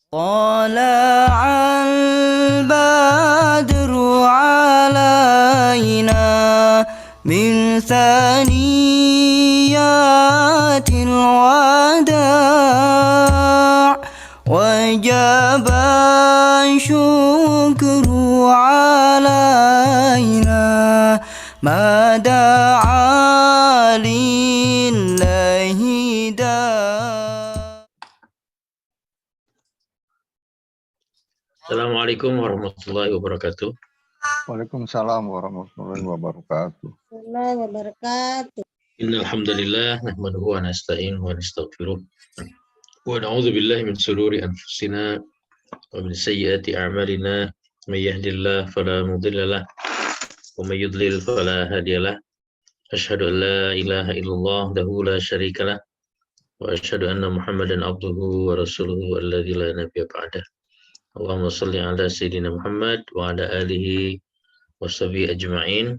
طلع البدر علينا من ثنيات الوداع وجب الشكر علينا ما دعا لله داع. Assalamualaikum warahmatullahi wabarakatuh. Waalaikumsalam warahmatullahi wabarakatuh. Innal hamdalillah nahmaduhu wa nasta'inuhu wa nastaghfiruh wa na'udzu billahi min shururi anfusina wa min sayyiati a'malina. May yahdihillahu fala mudilla lahu wa may yudlil fala hadiyalah. Asyhadu an la ilaha illallah wahdahu la syarika lah wa asyhadu anna Muhammadan abduhu wa rasuluhu alladzi la nabiyya ba'dah. Allahumma shalli ala sayyidina Muhammad wa ala alihi wa sahbihi ajma'in.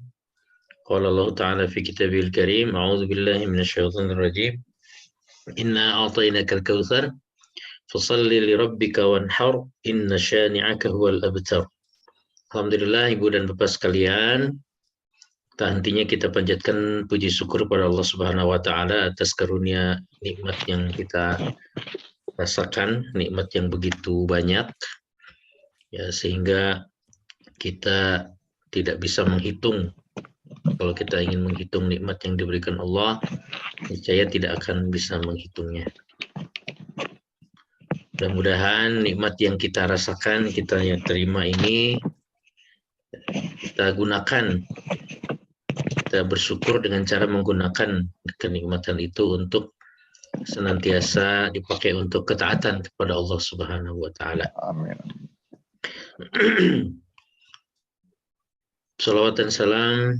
Qala Allah Ta'ala fi Kitabihil Karim, a'udzu billahi minasyaitonir rajim. Inna a'tainakal kautsar fashalli li rabbika wanhar inna syani'aka huwal abtar. Alhamdulillah Ibu dan Bapak sekalian, tak hentinya kita panjatkan puji syukur pada Allah Subhanahu wa taala atas karunia nikmat yang kita rasakan, nikmat yang begitu banyak. Ya, sehingga kita tidak bisa menghitung. Kalau kita ingin menghitung nikmat yang diberikan Allah, niscaya tidak akan bisa menghitungnya. Mudah-mudahan nikmat yang kita rasakan, kita yang terima ini, kita gunakan, kita bersyukur dengan cara menggunakan kenikmatan itu untuk senantiasa dipakai untuk ketaatan kepada Allah Subhanahu wa taala. Amin. Salawat dan salam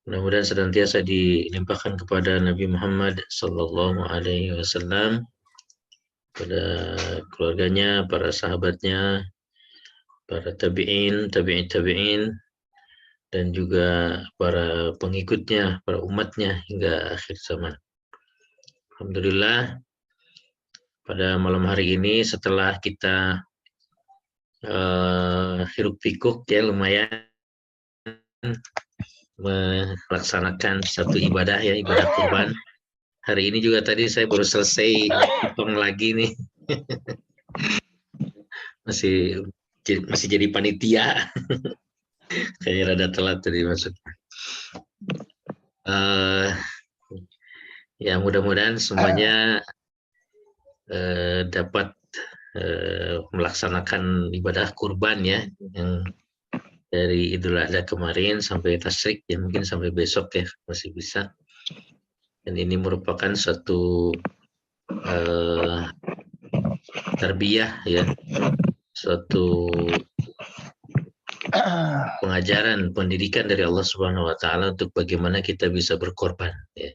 mudah-mudahan senantiasa dilimpahkan kepada Nabi Muhammad sallallahu alaihi wasallam, pada keluarganya, para sahabatnya, para tabi'in, tabi'in, dan juga para pengikutnya, para umatnya hingga akhir zaman. Alhamdulillah, pada malam hari ini setelah kita hiruk pikuk ya lumayan melaksanakan satu ibadah ya, ibadah kurban. Hari ini juga tadi saya baru selesai potong lagi nih. masih jadi panitia. Kayaknya rada telat tadi masuknya. Ya mudah-mudahan semuanya dapat melaksanakan ibadah kurban ya, yang dari Idul Adha kemarin sampai Tasyrik ya, mungkin sampai besok ya masih bisa. Dan ini merupakan suatu tarbiyah ya, suatu pengajaran, pendidikan dari Allah Subhanahu wa taala untuk bagaimana kita bisa berkorban ya.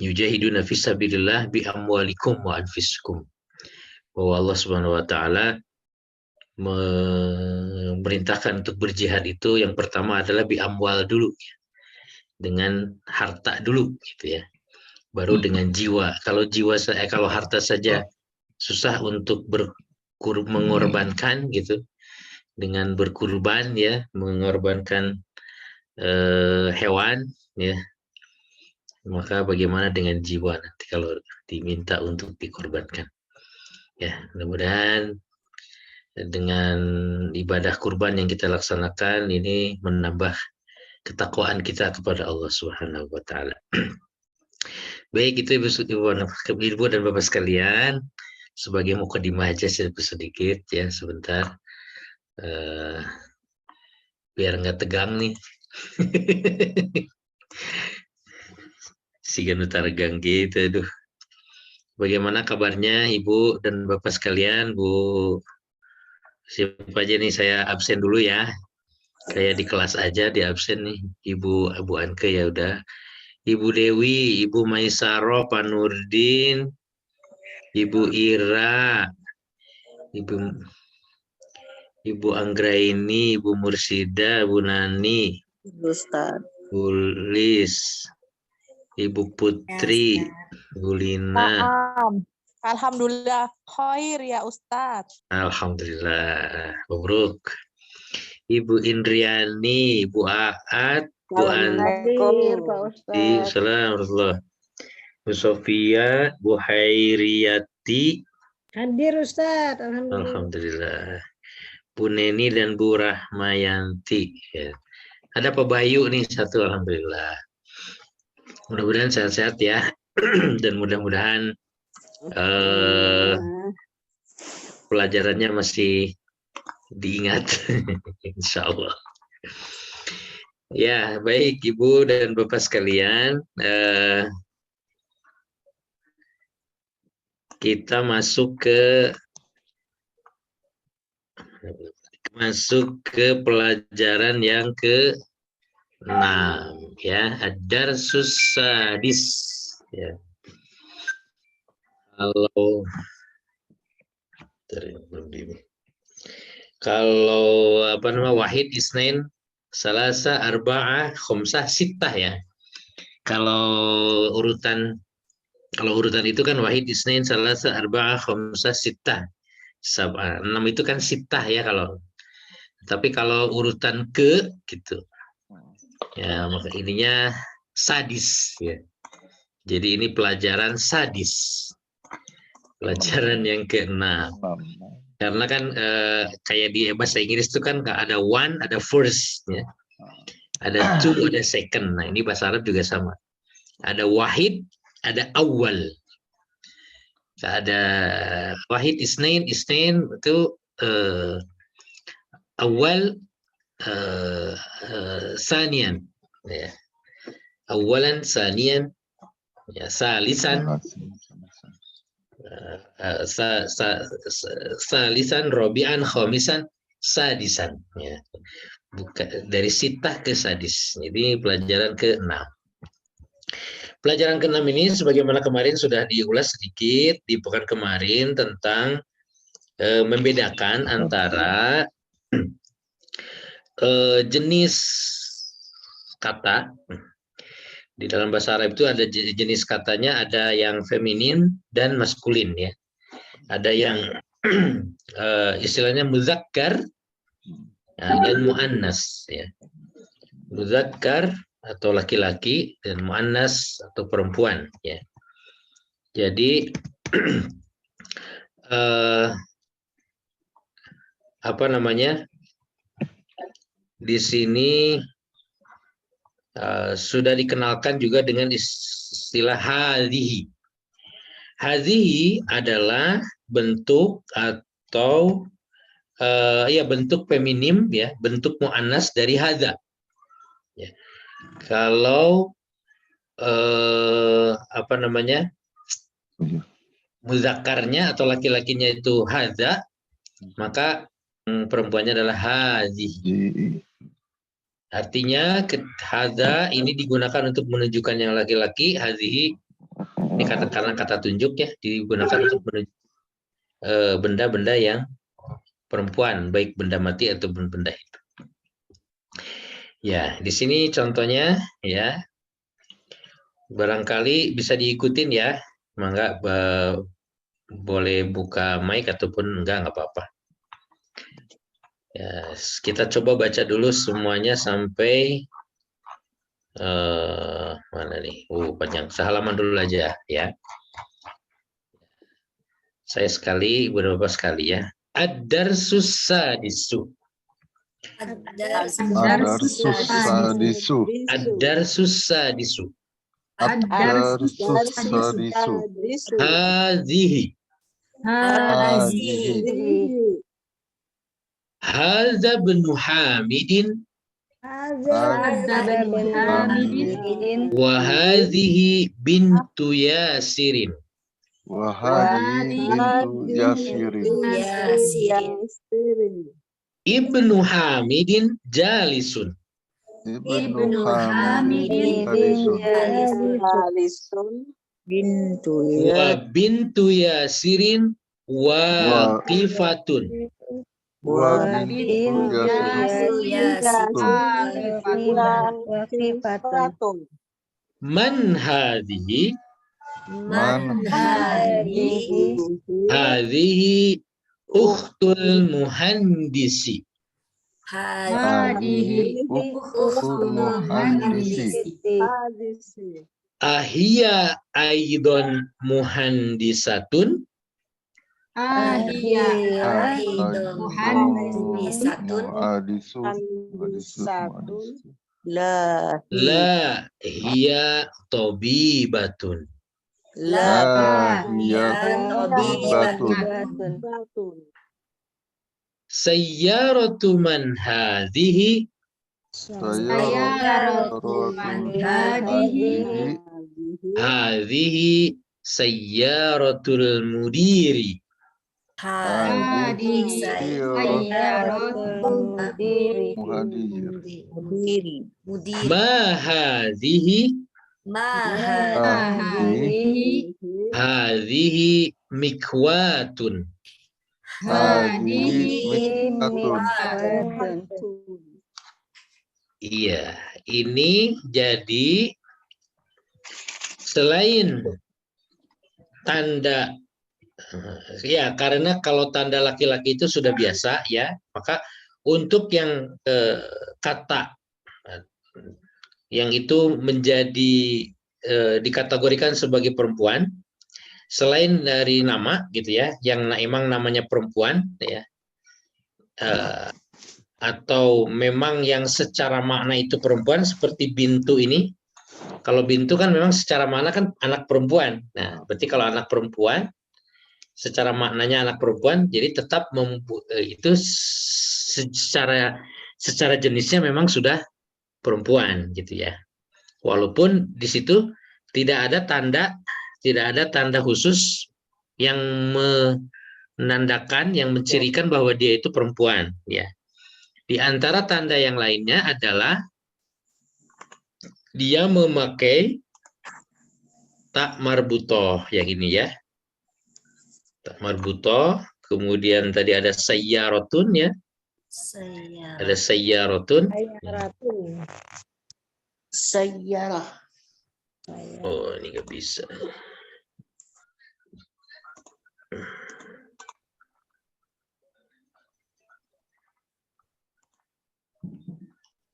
Yujahiduna fisabilillah bi amwalikum wa anfusikum. Bahwa Allah Subhanahu wa taala memerintahkan untuk berjihad itu yang pertama adalah bi amwal dulu ya. Dengan harta dulu gitu ya. Baru dengan jiwa. Kalau harta saja susah untuk mengorbankan gitu. Dengan berkurban ya, mengorbankan hewan ya. Maka bagaimana dengan jiwa nanti kalau diminta untuk dikorbankan. Ya, mudah-mudahan dengan ibadah kurban yang kita laksanakan ini menambah ketakwaan kita kepada Allah Subhanahu wa taala. Baik, itu Ibu dan Bapak sekalian, sebagai mukadimah aja sedikit ya sebentar. Biar nggak tegang nih. Siga nutargang gitu, aduh. Bagaimana kabarnya Ibu dan Bapak sekalian? Bu, siapa aja nih, saya absen dulu ya. Kayak di kelas aja di absen nih. Ibu Anke ya udah. Ibu Dewi, Ibu Maisaro, Pak Nurdin, Ibu Ira, Ibu Anggraini, Ibu Mursida, Bu Nani, Ustaz. Bu Lis, Ibu Putri, Bu Lina, Alhamdulillah khair ya Ustadz. Alhamdulillah. Mabruk. Ibu Indriani, Bu Aat, Bu Hadir Pak Andi, Ustadz. Assalamualaikum. Bu Sofia, Bu Hairiyati, Hadir Ustadz. Alhamdulillah. Alhamdulillah. Bu Neni dan Bu Rahmayanti. Ya. Ada Pak Bayu nih satu, Alhamdulillah. Mudah-mudahan sehat-sehat ya. Dan mudah-mudahan pelajarannya masih diingat. Insya Allah. Ya, baik Ibu dan Bapak sekalian. Kita masuk ke pelajaran yang ke-6 ya, ad-darsus sadis ya. Kalau apa nama wahid, isnain, salasa, arba'ah, khomsah, sittah ya. Kalau urutan itu kan wahid, isnain, salasa, arba'ah, khomsah, sittah. 6 itu kan sittah ya kalau. Tapi kalau urutan ke gitu. Ya, maka ininya sadis ya. Jadi ini pelajaran sadis. Pelajaran yang ke-6. Karena kan kayak di bahasa Inggris itu kan ada one, ada first ya. Ada two, ada second. Nah, ini bahasa Arab juga sama. Ada wahid, ada awal. Ada wahid, isnain itu awal, sanian ya. Awalan, sanian ya, salisan, salisan, robian, khomisan, sadisan ya. Bukan dari sitah ke sadis. Jadi pelajaran ke-6. Pelajaran ke-6 ini sebagaimana kemarin sudah diulas sedikit di pekan kemarin tentang membedakan antara jenis kata. Di dalam bahasa Arab itu ada jenis katanya, ada yang feminin dan maskulin ya. Ada yang istilahnya muzakkar dan muannas ya. Muzakkar atau laki-laki dan muannas atau perempuan ya. Jadi apa namanya? Di sini sudah dikenalkan juga dengan istilah hadhihi. Hadhihi adalah bentuk atau bentuk feminim ya, bentuk muannas dari hadza. Ya. Kalau apa namanya? Mudzakarnya atau laki-lakinya itu hadza, maka perempuannya adalah hadhihi. Artinya hadza ini digunakan untuk menunjukkan yang laki-laki, hadhihi ini karena kata tunjuk ya, digunakan untuk menunjuk benda-benda yang perempuan, baik benda mati ataupun benda hidup. Ya, di sini contohnya ya. Barangkali bisa diikutin ya. Mangga boleh buka mic ataupun enggak apa-apa. Ya, kita coba baca dulu semuanya sampai mana nih? Panjang. Sehalaman dulu aja ya. Saya sekali, beberapa sekali ya. Ad-darsus sadisu. Ad-darsus sadisu. Ad-darsus sadisu. Ad-darsus sadisu. Hadhihi. Hadza ibnu Hamidin wa hadhihi bintu Yasirin. Wa hadhihi bintu Yasirin. Ibnu Hamidin jalisun. Ibnu Hamidin Jalisun. Wa bintu Yasirin waqifatun. Wa bintu Yasirin. Man hadhihi? Man Hadhihi ukhtul muhandisi. hadihi ukhtul muhandisi. Ahia aidon muhandisatun. Muhadisun. La La hiya tobibatun. La hiya tibatun. Sayyaratu man hadhihi. Sayyaratu man hadihi. Hadhihi sayyaratul mudiri. Hadihi sayyaratul muhadir. Ma hadhihi. Hadihi Hadhihi mikwatun. mikatun. Iya, ini jadi selain tanda, ya karena kalau tanda laki-laki itu sudah biasa ya, maka untuk yang kata yang itu menjadi dikategorikan sebagai perempuan, selain dari nama gitu ya, yang emang namanya perempuan ya, atau memang yang secara makna itu perempuan seperti bintu ini. Kalau bintu kan memang secara makna kan anak perempuan. Nah, berarti kalau anak perempuan secara maknanya anak perempuan, jadi tetap itu secara jenisnya memang sudah perempuan gitu ya. Walaupun di situ tidak ada tanda khusus yang menandakan, yang mencirikan bahwa dia itu perempuan ya. Di antara tanda yang lainnya adalah dia memakai tak marbutoh yang ini ya. Tak marbutoh, kemudian tadi ada sayyarotun ya. Ada sayyarotun. sayyarah. Oh, ini nggak bisa.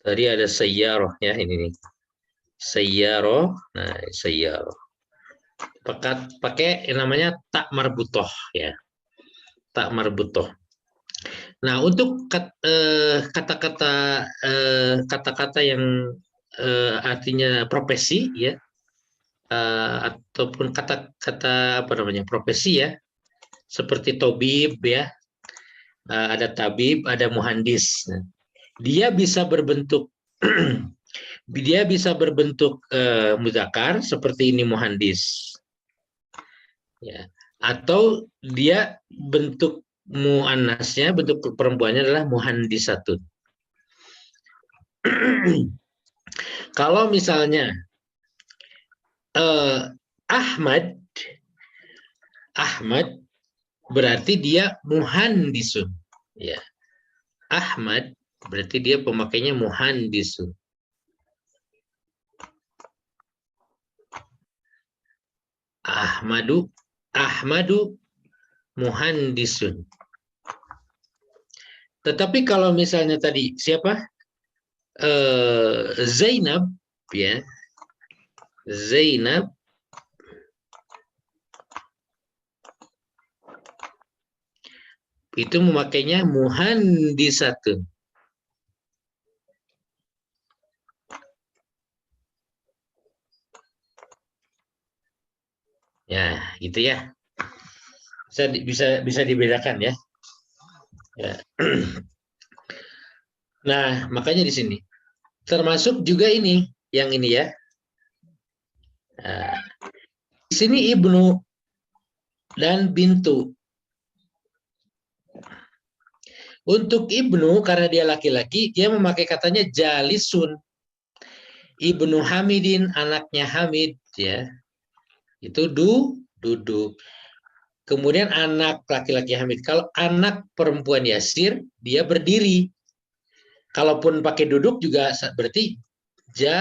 Tadi ada sayyaroh ya, ini nih. Sayyaroh, nah sayyaroh. Pakai yang namanya tak marbutoh ya. Tak marbutoh. Nah, untuk kata-kata yang artinya profesi ya, ataupun kata-kata apa namanya profesi ya, seperti tobib ya, ada tabib, ada muhandis. Nah, dia bisa berbentuk mudzakkar seperti ini muhandis ya, atau dia bentuk muannasnya, bentuk perempuannya adalah muhandisatun. Kalau misalnya Ahmad berarti dia muhandisun ya. Ahmad berarti dia pemakainya muhandisun. Ahmadu muhandisun. Tetapi kalau misalnya tadi siapa? Zainab ya. Zainab itu memakainya muhandisatun. Ya, gitu ya. Bisa dibedakan ya. Ya. Nah, makanya di sini termasuk juga ini, yang ini ya. Nah, di sini ibnu dan bintu. Untuk ibnu karena dia laki-laki, dia memakai katanya jalisun. Ibnu Hamidin, anaknya Hamid ya. Itu duduk. Kemudian anak laki-laki Hamid. Kalau anak perempuan Yasir, dia berdiri. Kalaupun pakai duduk juga berarti jalisatun.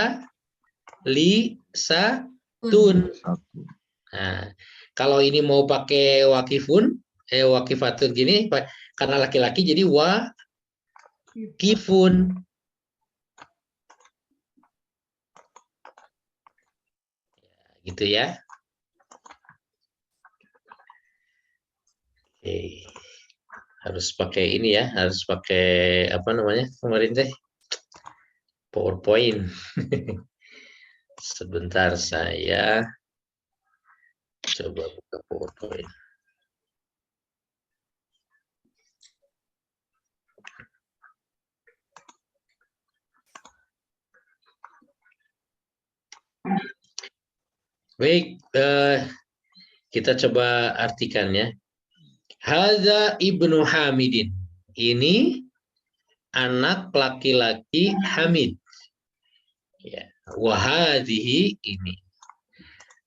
Nah, kalau ini mau pakai wakifun, wakifatun gini, karena laki-laki jadi wakifun. Gitu ya. Oke. Harus pakai ini ya, harus pakai apa namanya kemarin teh? PowerPoint. Sebentar saya coba buka PowerPoint. Baik, kita coba artikan ya. Hadza Ibnu Hamidin. Ini anak laki-laki Hamid. Ya, wahadhihi ini.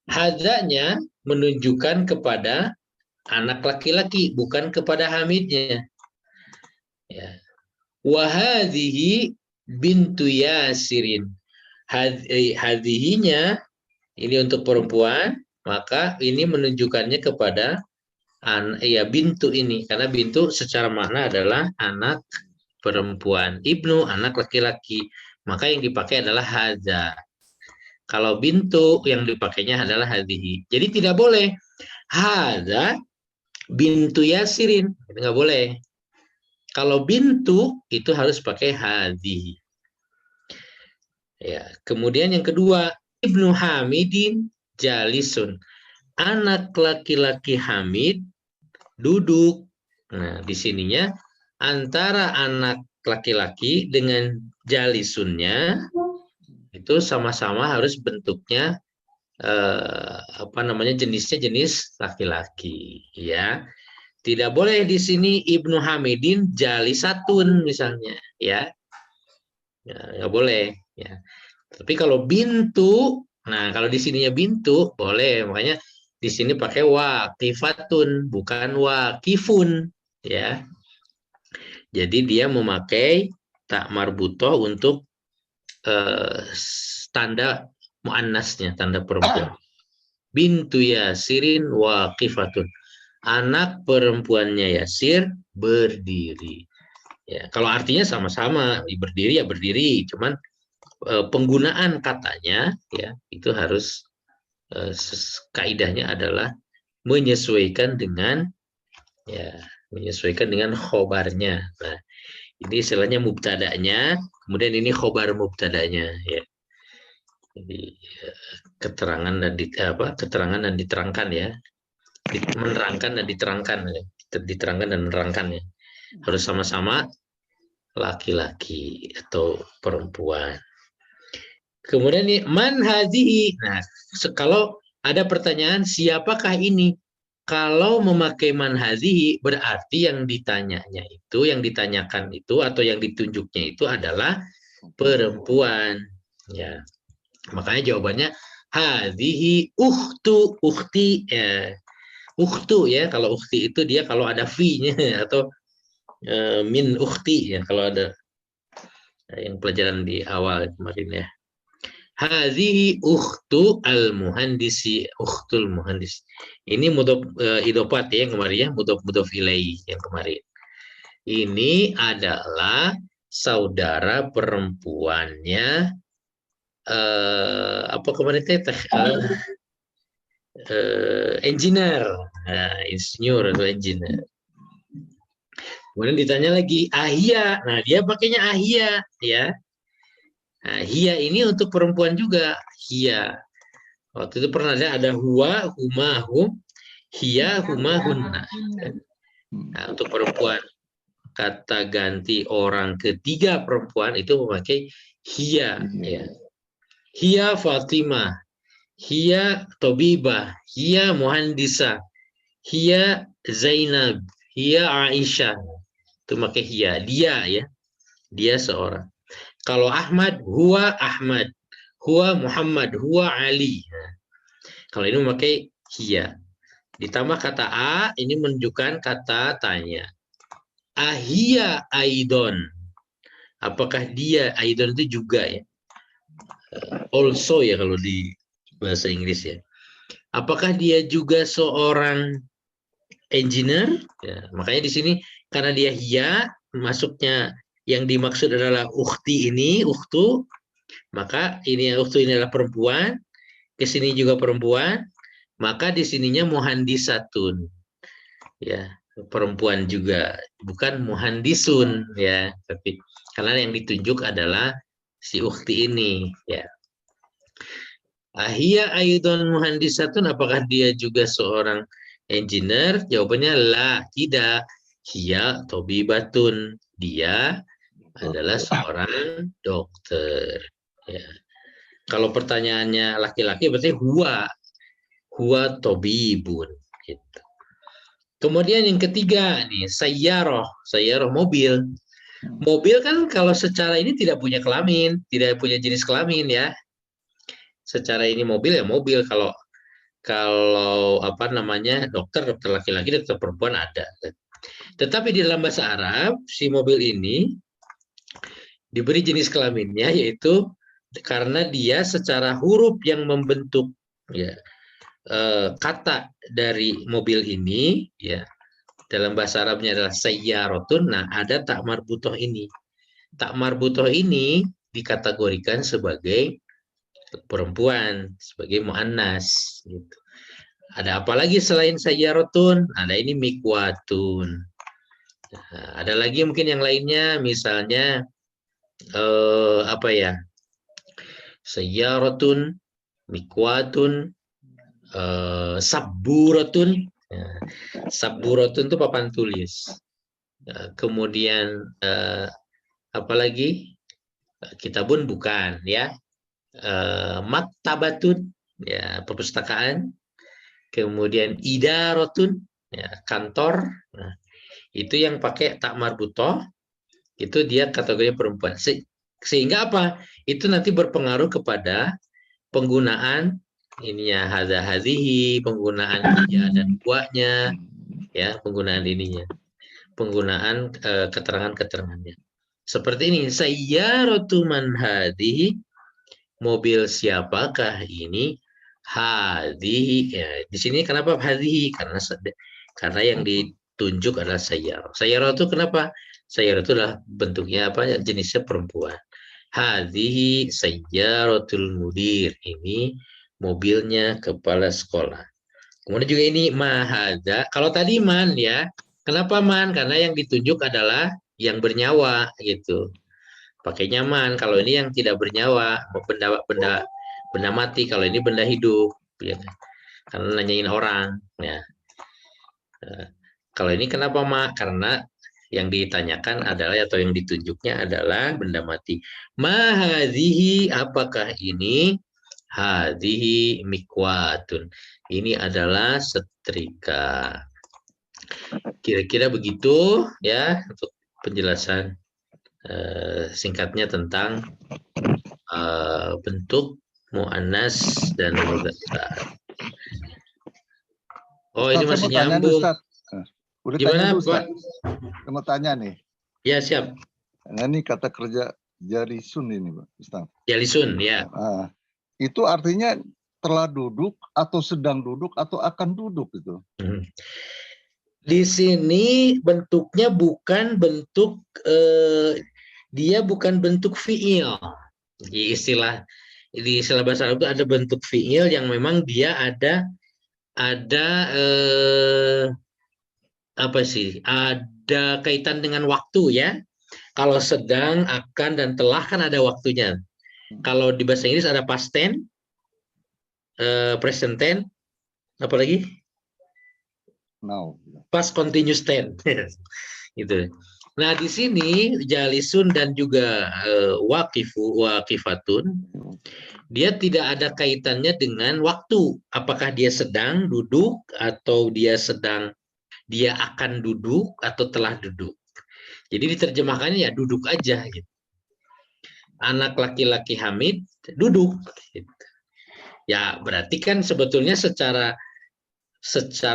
Hadzanya menunjukkan kepada anak laki-laki, bukan kepada Hamidnya. Ya. Wahadhihi bintu Yasirin. Hadhihinya ini untuk perempuan, maka ini menunjukkannya kepada bintu ini, karena bintu secara makna adalah anak perempuan, ibnu anak laki-laki, maka yang dipakai adalah hadza. Kalau bintu yang dipakainya adalah hadhihi. Jadi tidak boleh hadza bintu Yasirin, nggak boleh. Kalau bintu itu harus pakai hadhihi. Ya, kemudian yang kedua, Ibnu Hamidin jalisun. Anak laki-laki Hamid duduk. Nah, di sininya antara anak laki-laki dengan jalisunnya itu sama-sama harus bentuknya jenisnya jenis laki-laki, ya. Tidak boleh di sini Ibnu Hamidin jalisatun misalnya, ya. Nggak boleh, ya. Tapi kalau bintu, nah kalau di sininya bintu boleh, makanya di sini pakai waqifatun bukan waqifun, ya. Jadi dia memakai tak marbutoh untuk tanda muannasnya, tanda perempuan. Bintu Yasirin waqifatun. Anak perempuannya Yasir berdiri. Ya, kalau artinya sama-sama, berdiri ya berdiri, cuman penggunaan katanya ya itu harus kaidahnya adalah menyesuaikan dengan khobarnya. Nah, ini istilahnya mubtada'nya, kemudian ini khobar mubtada'nya ya. Jadi keterangan dan diterangkan ya. Menerangkan dan diterangkan ya. Diterangkan dan menerangkan ya. Harus sama-sama laki-laki atau perempuan. Kemudian nih man hadhihi. Nah, kalau ada pertanyaan siapakah ini? Kalau memakai man hadhihi berarti yang ditanyanya itu, yang ditanyakan itu atau yang ditunjuknya itu adalah perempuan. Ya. Makanya jawabannya hadhihi ukhti ya. Ukhtu ya, kalau ukhti itu dia kalau ada fi-nya atau min ukhti ya, kalau ada yang pelajaran di awal kemarin ya. Hadhihi ukhtu al-muhandisi, ukhtul muhandis. Ini mudhof idofat ya yang kemarin ya, mudhof ilaih yang kemarin. Ini adalah saudara perempuannya apa kemarin teh engineer, insinyur atau engineer. Kemudian ditanya lagi ahia, nah dia pakainya ahia ya. Nah, hia ini untuk perempuan juga, hia. Waktu itu pernah ada huwa, huma, hum, hia, huma, hunna. Nah, untuk perempuan kata ganti orang ketiga perempuan itu memakai hia ya. Hia Fatimah, hia Tobibah, hia Muhandisa, hia Zainab, hia Aisyah. Itu pakai hia, dia ya. Dia seorang. Kalau Ahmad, huwa Ahmad, huwa Muhammad, huwa Ali. Nah, kalau ini memakai hia. Ditambah kata a, ini menunjukkan kata tanya. Ahia aidon. Apakah dia, aidon itu juga ya. Also ya kalau di bahasa Inggris ya. Apakah dia juga seorang engineer? Ya, makanya di sini karena dia hiya, masuknya yang dimaksud adalah ukhti ini, ukhtu, maka ini ukhtu ini adalah perempuan, ke sini juga perempuan, maka di sininya muhandisatun. Ya, perempuan juga, bukan muhandisun ya, tapi karena yang ditunjuk adalah si ukhti ini ya. Ahia aidon muhandisatun, apakah dia juga seorang engineer? Jawabannya la, tidak. Hia tobibatun, dia adalah seorang dokter. Ya. Kalau pertanyaannya laki-laki berarti huwa tobibun. Gitu. Kemudian yang ketiga nih, sayyaroh mobil. Mobil kan kalau secara ini tidak punya kelamin, tidak punya jenis kelamin ya. Secara ini mobil ya mobil, kalau apa namanya dokter laki-laki, dokter perempuan ada. Tetapi di dalam bahasa Arab si mobil ini diberi jenis kelaminnya, yaitu karena dia secara huruf yang membentuk ya kata dari mobil ini ya, dalam bahasa Arabnya adalah sayyaratun. Nah, ada tak marbutoh ini. Tak marbutoh ini dikategorikan sebagai perempuan, sebagai muannas gitu. Ada apa lagi selain sayyaratun? Ada ini mikwatun. Nah, ada lagi mungkin yang lainnya, misalnya apa ya? Sayyaratun, mikwatun, sabburatun. Ya. Sabburatun itu papan tulis. Kemudian apa lagi? Kitabun bukan ya. Maktabatun ya, perpustakaan. Kemudian idaratun ya, kantor. Nah, itu yang pakai tak marbutoh, itu dia kategori perempuan. Sehingga apa? Itu nanti berpengaruh kepada penggunaan ininya hadza hadhihi, penggunaan iya dan kuahnya ya, penggunaan ininya. Penggunaan keterangan-keterangannya. Seperti ini, sayyaratu man hadhihi, mobil siapakah ini? Hadhihi ya, di sini kenapa hadhihi? Karena yang ditunjuk adalah sayyarah. Sayyarah itu kenapa? Sayyarah itu adalah bentuknya apa? Jenisnya perempuan. Hadhihi sayyaratul mudir, ini mobilnya kepala sekolah. Kemudian juga ini mahada. Kalau tadi man ya, kenapa man? Karena yang ditunjuk adalah yang bernyawa gitu. Pakai nyaman. Kalau ini yang tidak bernyawa, benda mati. Kalau ini benda hidup, ya. Karena nanyain orang. Ya. Kalau ini kenapa mak? Karena yang ditanyakan adalah atau yang ditunjuknya adalah benda mati. Mahadhihi, apakah ini? Hadhihi mikwatun. Ini adalah setrika. Kira-kira begitu ya untuk penjelasan singkatnya tentang bentuk muannas dan mudzakkar. Oh, ini masih nyambung. Udah Gimana, tanya, Pak? Saya mau tanya nih. Ya, siap. Nah, ini kata kerja jalisun ini, Pak Ustaz. Jalisun, ya. Nah, itu artinya telah duduk atau sedang duduk atau akan duduk itu. Di sini bentuknya bukan bentuk dia bukan bentuk fi'il. Di istilah bahasa Arab itu ada bentuk fi'il yang memang dia ada apa sih? Ada kaitan dengan waktu ya. Kalau sedang, akan, dan telah kan ada waktunya. Kalau di bahasa Inggris ada past tense, present tense, apa lagi? Now. Past continuous tense. Gitu. Nah, di sini jalisun dan juga waqifatun, dia tidak ada kaitannya dengan waktu. Apakah dia sedang duduk atau dia akan duduk atau telah duduk. Jadi diterjemahkannya ya duduk aja gitu. Anak laki-laki Hamid duduk gitu. Ya, berarti kan sebetulnya secara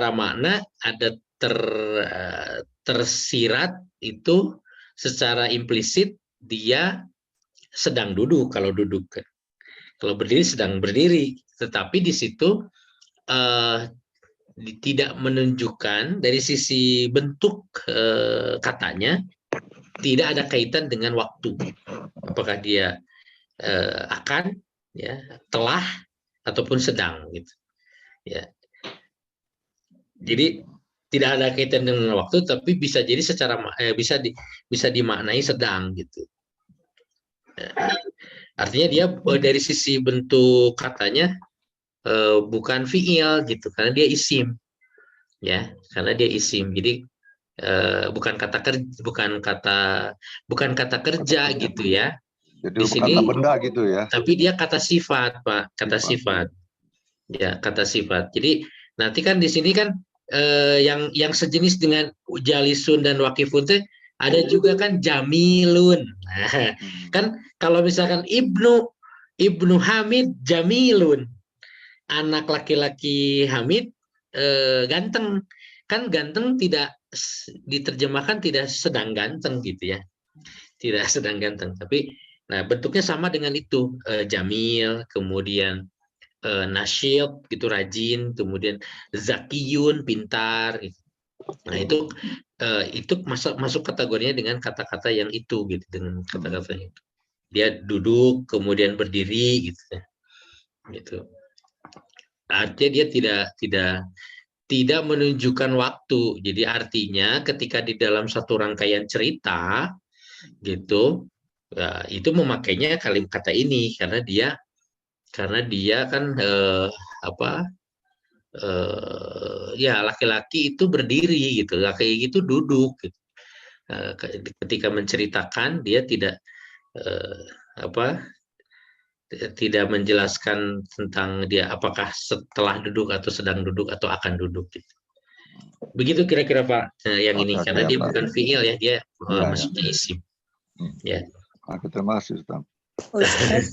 makna ada tersirat itu secara implisit dia sedang duduk kalau duduk kan. Kalau berdiri sedang berdiri, tetapi di situ tidak menunjukkan dari sisi bentuk katanya, tidak ada kaitan dengan waktu. Apakah dia akan, ya, telah, ataupun sedang, gitu. Ya. Jadi tidak ada kaitan dengan waktu, tapi bisa jadi secara bisa dimaknai sedang, gitu. Artinya dia dari sisi bentuk katanya bukan fiil, gitu, karena dia isim, ya, karena dia isim. Jadi bukan kata kerja, gitu ya. Jadi Di bukan sini, kata benda gitu ya. tapi dia kata sifat, Pak, kata sifat. Ya, kata sifat. Jadi nanti kan di sini kan yang sejenis dengan jalisun dan wakifun teh ada juga kan jamilun. Nah, kan kalau misalkan Ibnu Hamid jamilun, anak laki-laki Hamid ganteng. Kan ganteng tidak diterjemahkan tidak sedang ganteng, gitu ya. Tidak sedang ganteng, tapi nah bentuknya sama dengan itu, jamil, kemudian nasyid, gitu, rajin, kemudian zakiyun, pintar, gitu. Nah itu masuk kategorinya dengan kata-kata yang itu, gitu, dengan kata-kata itu. Dia duduk kemudian berdiri, gitu ya. Gitu. Artinya dia tidak menunjukkan waktu. Jadi artinya ketika di dalam satu rangkaian cerita, gitu, ya, itu memakainya kata ini karena dia kan ya laki-laki itu berdiri, gitu, laki itu duduk, gitu. Ketika menceritakan dia tidak menjelaskan tentang dia apakah setelah duduk atau sedang duduk atau akan duduk, gitu. Begitu kira-kira Pak, yang ini Oke, karena dia Pak. bukan fiil, ya, dia Iya, masuknya isim. Ya. Oke, terima kasih Ustaz. Ustaz,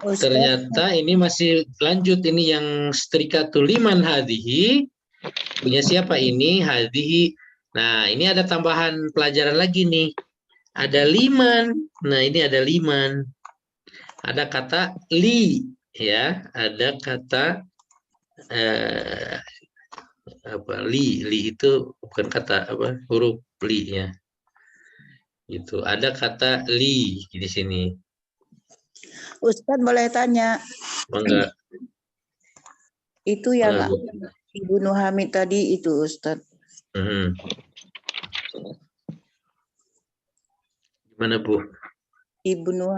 Ternyata ini masih lanjut, ini yang strikatul liman hadhihi, punya siapa ini? Hadhihi. Nah, ini ada tambahan pelajaran lagi nih. Ada liman. Nah, ini ada liman. Ada kata li, ya. Ada kata li itu bukan kata huruf li, ya. Gitu. Ada kata li di sini. Ustaz boleh tanya, Enggak. itu yang Ibnu Hamid tadi itu Ustaz. Gimana Bu? Ibnu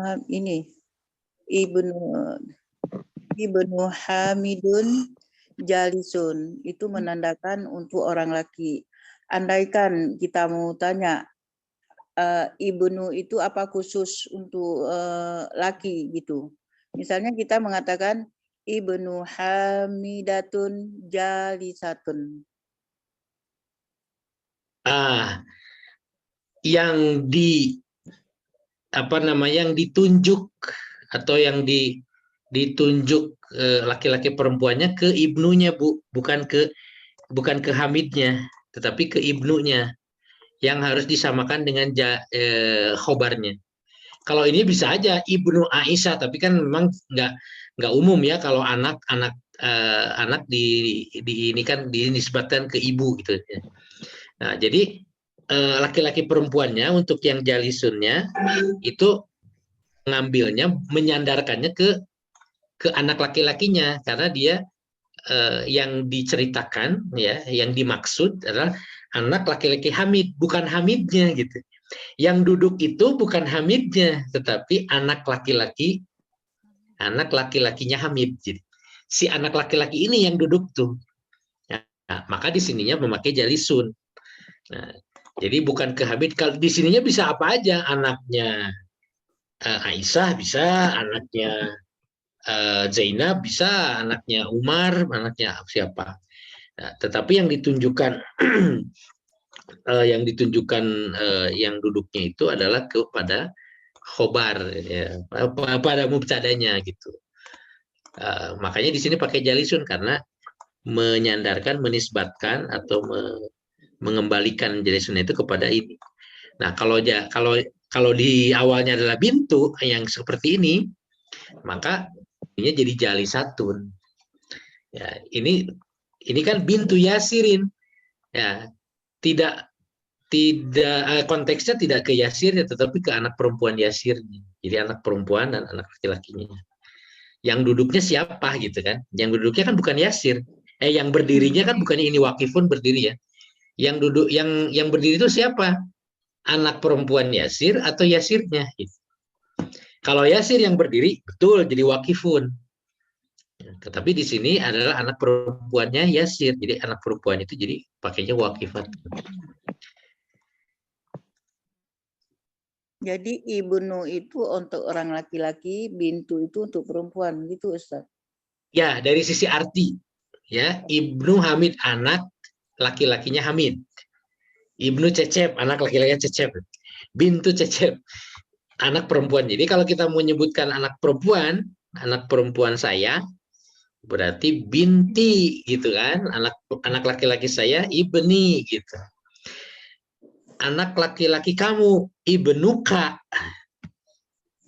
Hamidun jalisun itu menandakan untuk orang laki. Andaikan kita mau tanya Ibnu itu apa khusus untuk laki gitu. Misalnya kita mengatakan Ibnu Hamidatun jalisatun. Yang yang ditunjuk atau yang ditunjuk laki-laki perempuannya ke ibnunya, Bu, bukan ke Hamidnya, tetapi ke ibnunya yang harus disamakan dengan khobarnya. Kalau ini bisa aja Ibnu Aisyah, tapi kan memang nggak umum ya kalau anak ini kan dinisbatkan ke ibu, gitu. Nah, jadi laki-laki perempuannya untuk yang jalisunnya itu ngambilnya, menyandarkannya ke anak laki-lakinya, karena dia yang diceritakan, ya, yang dimaksud adalah anak laki-laki Hamid, bukan Hamidnya, gitu. Yang duduk itu bukan Hamidnya, tetapi anak laki-lakinya Hamid. Jadi, si anak laki-laki ini yang duduk tuh. Nah, maka di sininya memakai jalisun. Nah, jadi bukan ke Hamid. Kalau di sininya bisa apa aja, anaknya Aisyah bisa, anaknya Zainab bisa, anaknya Umar, anaknya siapa. Nah, tetapi yang ditunjukkan yang duduknya itu adalah kepada khobar, ya, pada mubtadanya, gitu. Makanya di sini pakai jalisun karena menyandarkan, menisbatkan atau mengembalikan jalisun itu kepada ini. Nah, kalau di awalnya adalah bintu yang seperti ini, maka ini jadi jalisatun. Ya, ini kan bintu Yasirin. Ya, tidak konteksnya tidak ke Yasirnya, tetapi ke anak perempuan Yasirnya. Jadi anak perempuan dan anak laki-lakinya. Yang duduknya siapa gitu kan? Yang duduknya kan bukan Yasir. Yang berdirinya kan bukannya ini wakifun berdiri ya. Yang duduk yang berdiri itu siapa? Anak perempuan Yasir atau Yasirnya? Gitu. Kalau Yasir yang berdiri betul jadi wakifun. Tetapi di sini adalah anak perempuannya Yasir. Jadi anak perempuan itu jadi pakainya wakifat. Jadi ibnu itu untuk orang laki-laki, bintu itu untuk perempuan, gitu Ustaz. Ya, dari sisi arti. Ya, Ibnu Hamid anak laki-lakinya Hamid. Ibnu Cecep anak laki-lakinya Cecep. Bintu Cecep anak perempuan. Jadi kalau kita mau menyebutkan anak perempuan saya berarti binti gitu kan. Anak laki-laki saya ibni gitu. Anak laki-laki kamu ibnuka.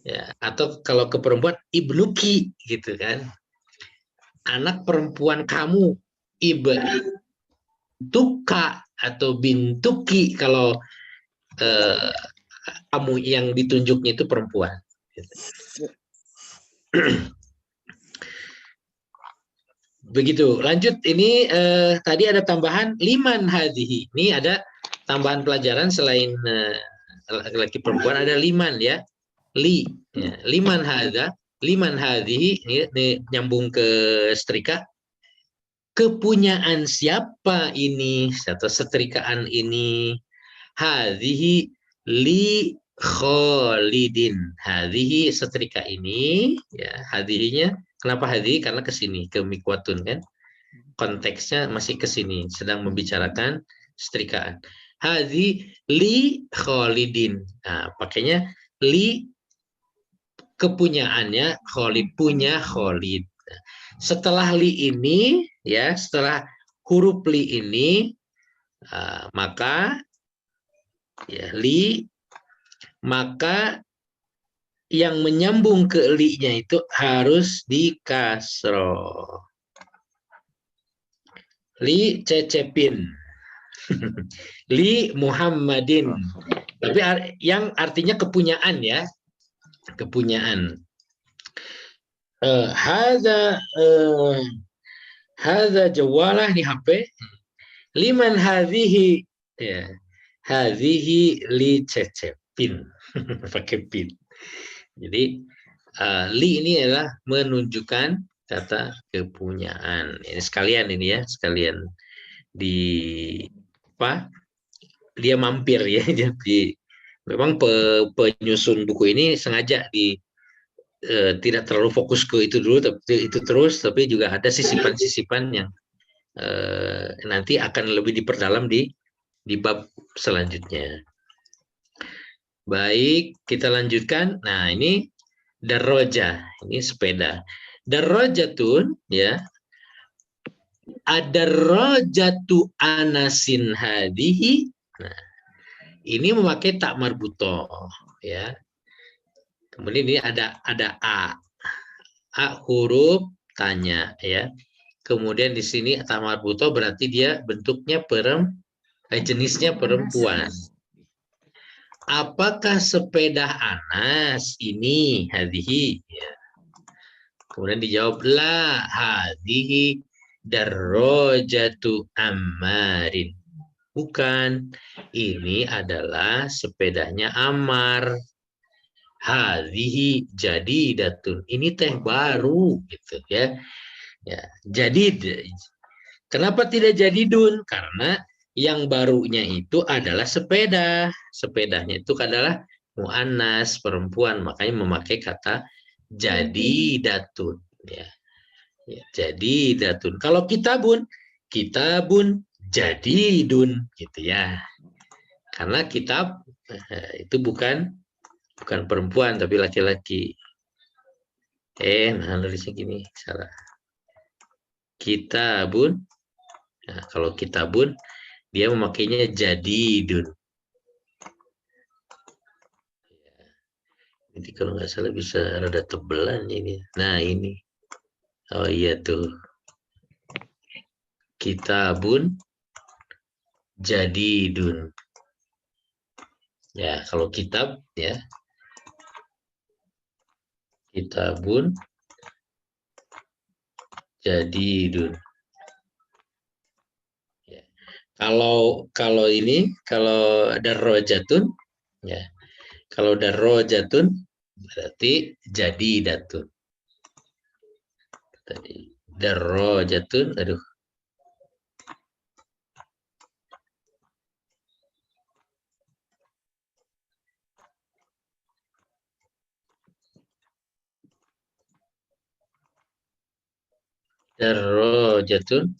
Ya, atau kalau ke perempuan ibnuki gitu kan. Anak perempuan kamu ibtuka atau bintuki kalau kamu yang ditunjuknya itu perempuan. Begitu. Lanjut ini tadi ada tambahan liman hadhihi. Ini ada tambahan pelajaran selain laki-laki perempuan ada liman ya. Ya. Liman hadza, liman hadhihi ini nyambung ke setrika. Kepunyaan siapa ini atau setrikaan ini? Hadhihi li Khalidin. Hadhihi setrika ini ya, hadhihinya kenapa hadhihi? Karena ke sini ke mikwatun kan. Konteksnya masih ke sini sedang membicarakan setrikaan. Hadhi li Khalidin. Nah, pakainya li kepunyaannya Khalid, punya Khalid. Setelah li ini ya, setelah huruf li ini maka ya li, maka yang menyambung ke li-nya itu harus di kasroh. Li Cecepin. Li Muhammadin. Tapi yang artinya kepunyaan ya. Kepunyaan. Hadza jawalah di HP. Liman hadhihi ya. Hadhihi li Cecepin. Pakai pin. Jadi li ini adalah menunjukkan kata kepunyaan. Ini sekalian ini ya, sekalian di apa? Dia mampir ya. Jadi memang penyusun buku ini sengaja tidak terlalu fokus ke itu dulu, tapi itu terus, tapi juga ada sisipan-sisipan yang nanti akan lebih diperdalam di bab selanjutnya. Baik, kita lanjutkan. Nah, ini darroja, ini sepeda. Darrojatun ya. Adarrojatu anasin hadihi. Nah, ini memakai tak marbutoh ya. Kemudian ini ada a huruf tanya ya. Kemudian di sini tak marbutoh berarti dia bentuknya jenisnya perempuan. Apakah sepeda Anas ini hadihi? Ya. Kemudian dijawablah hadihi darrojatu Ammarin. Bukan, ini adalah sepedanya Ammar. Hadihi jadidatun. Ini teh baru gitu ya. Ya, jadid. Kenapa tidak jadidun? Karena yang barunya itu adalah sepeda. Sepedanya itu adalah mu'annas, perempuan. Makanya memakai kata jadidatun. Ya. Ya, jadidatun. Kalau kitabun jadidun. Gitu ya. Karena kitab itu bukan perempuan, tapi laki-laki. Nah, nulisnya gini. Salah. Kitabun. Nah, kalau kitabun, dia memakainya jadidun. Jadi kalau nggak salah bisa rada tebelan ini. Nah ini. Oh iya tuh. kitabun jadidun. Ya, kalau kitab ya. Kitabun jadidun. Ya. Kalau ini kalau darrojatun ya. Kalau darrojatun berarti jadidatun. Tadi darrojatun, aduh. Darrojatun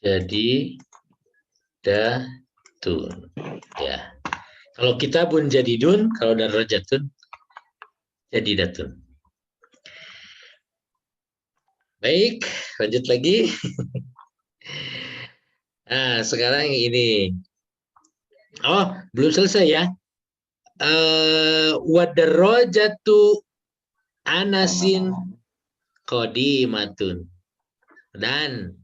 jadi datun ya. Kalau kitabun jadidun, kalau darrojatun jadi datun. Baik, lanjut lagi. Nah, sekarang ini. Oh, belum selesai ya. Wadarrojatu anasin qodimatun. Dan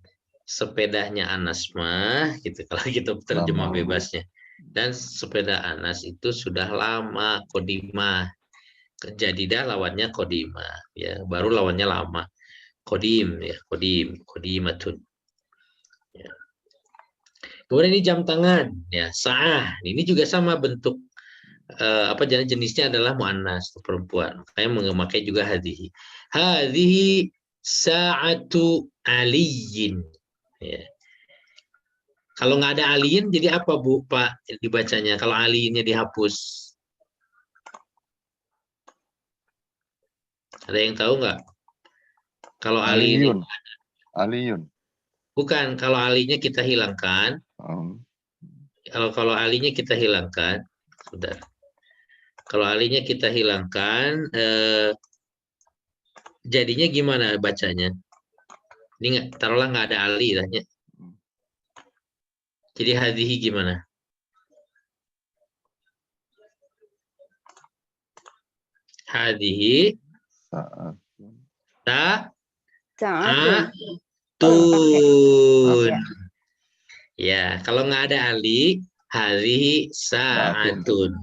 sepedanya Anas mah gitu kalau kita terjemah bebasnya. Dan sepeda Anas itu sudah lama, qodimah. Jadidah lawannya qodimah ya, baru lawannya lama. Qodim ya, qodimatun. Ya. Kemudian ini jam tangan ya, sa'ah. Ini juga sama bentuk jenisnya adalah muannas, perempuan. Makanya memakai juga hadhihi. Hadhihi sa'atu aliyin. Ya. Kalau nggak ada aliyin jadi apa Bu Pak dibacanya? Kalau aliyinnya dihapus. Ada yang tahu nggak? Kalau Aliyun. Aliyun. Bukan, kalau alinya kita hilangkan. Kalau alinya kita hilangkan, sudah. Kalau alinya kita hilangkan, jadinya gimana bacanya? Ini taruhlah nggak ada ali lahnya. Jadi hadhihi gimana? Hadhihi Tun. Ya, kalau nggak ada ali, hadhihi sa'atun.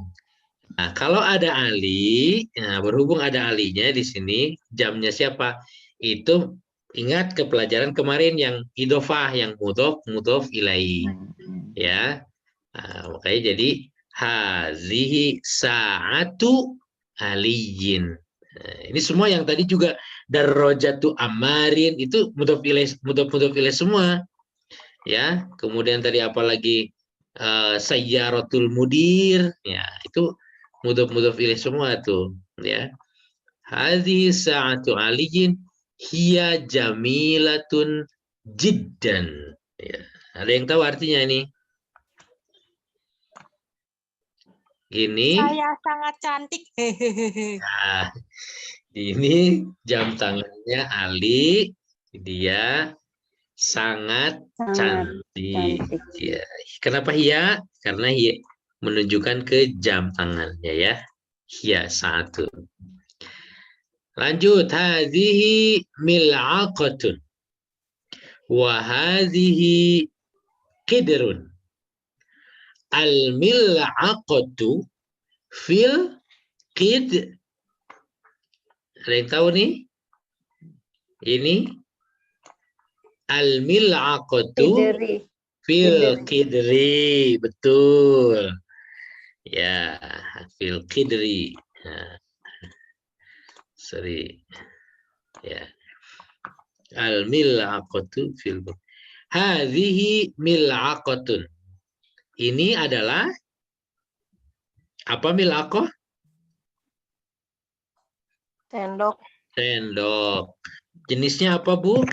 Nah, kalau ada ali, nah, berhubung ada alinya di sini, jamnya siapa? Itu ingat ke pelajaran kemarin yang idofah, yang mudhof ilaihi. Ya, nah, makanya jadi hazihi sa'atu aliyin. Nah, ini semua yang tadi juga darrojatu amarin itu mudhof ilaih semua. Ya, kemudian tadi apalagi sayyaratul mudir, ya itu mudhof ilaih semua tuh, ya. Hadhihi sa'atu aliyin hiya jamilatun jiddan. Ya. Ada yang tahu artinya ini? Ini saya sangat cantik. nah, ini jam tangannya Ali, dia sangat cantik. Ya. Kenapa hiya? Karena hiya menunjukkan ke jam tangannya ya. Hiya satu. Lanjut, hadhihi mil'aqatun wa hadhihi qidrun. Al-mil'aqatu fil qid. Ada yang tahu nih? Ini al-mil'aqatu fil qidri. Betul. Ya, fil qidri. Nah. Sorry. Ya. Al-mil'aqatu fil qidri. Hadhihi mil'aqatun. Ini adalah apa mil'aqah? Sendok. Sendok. Jenisnya apa, Bu?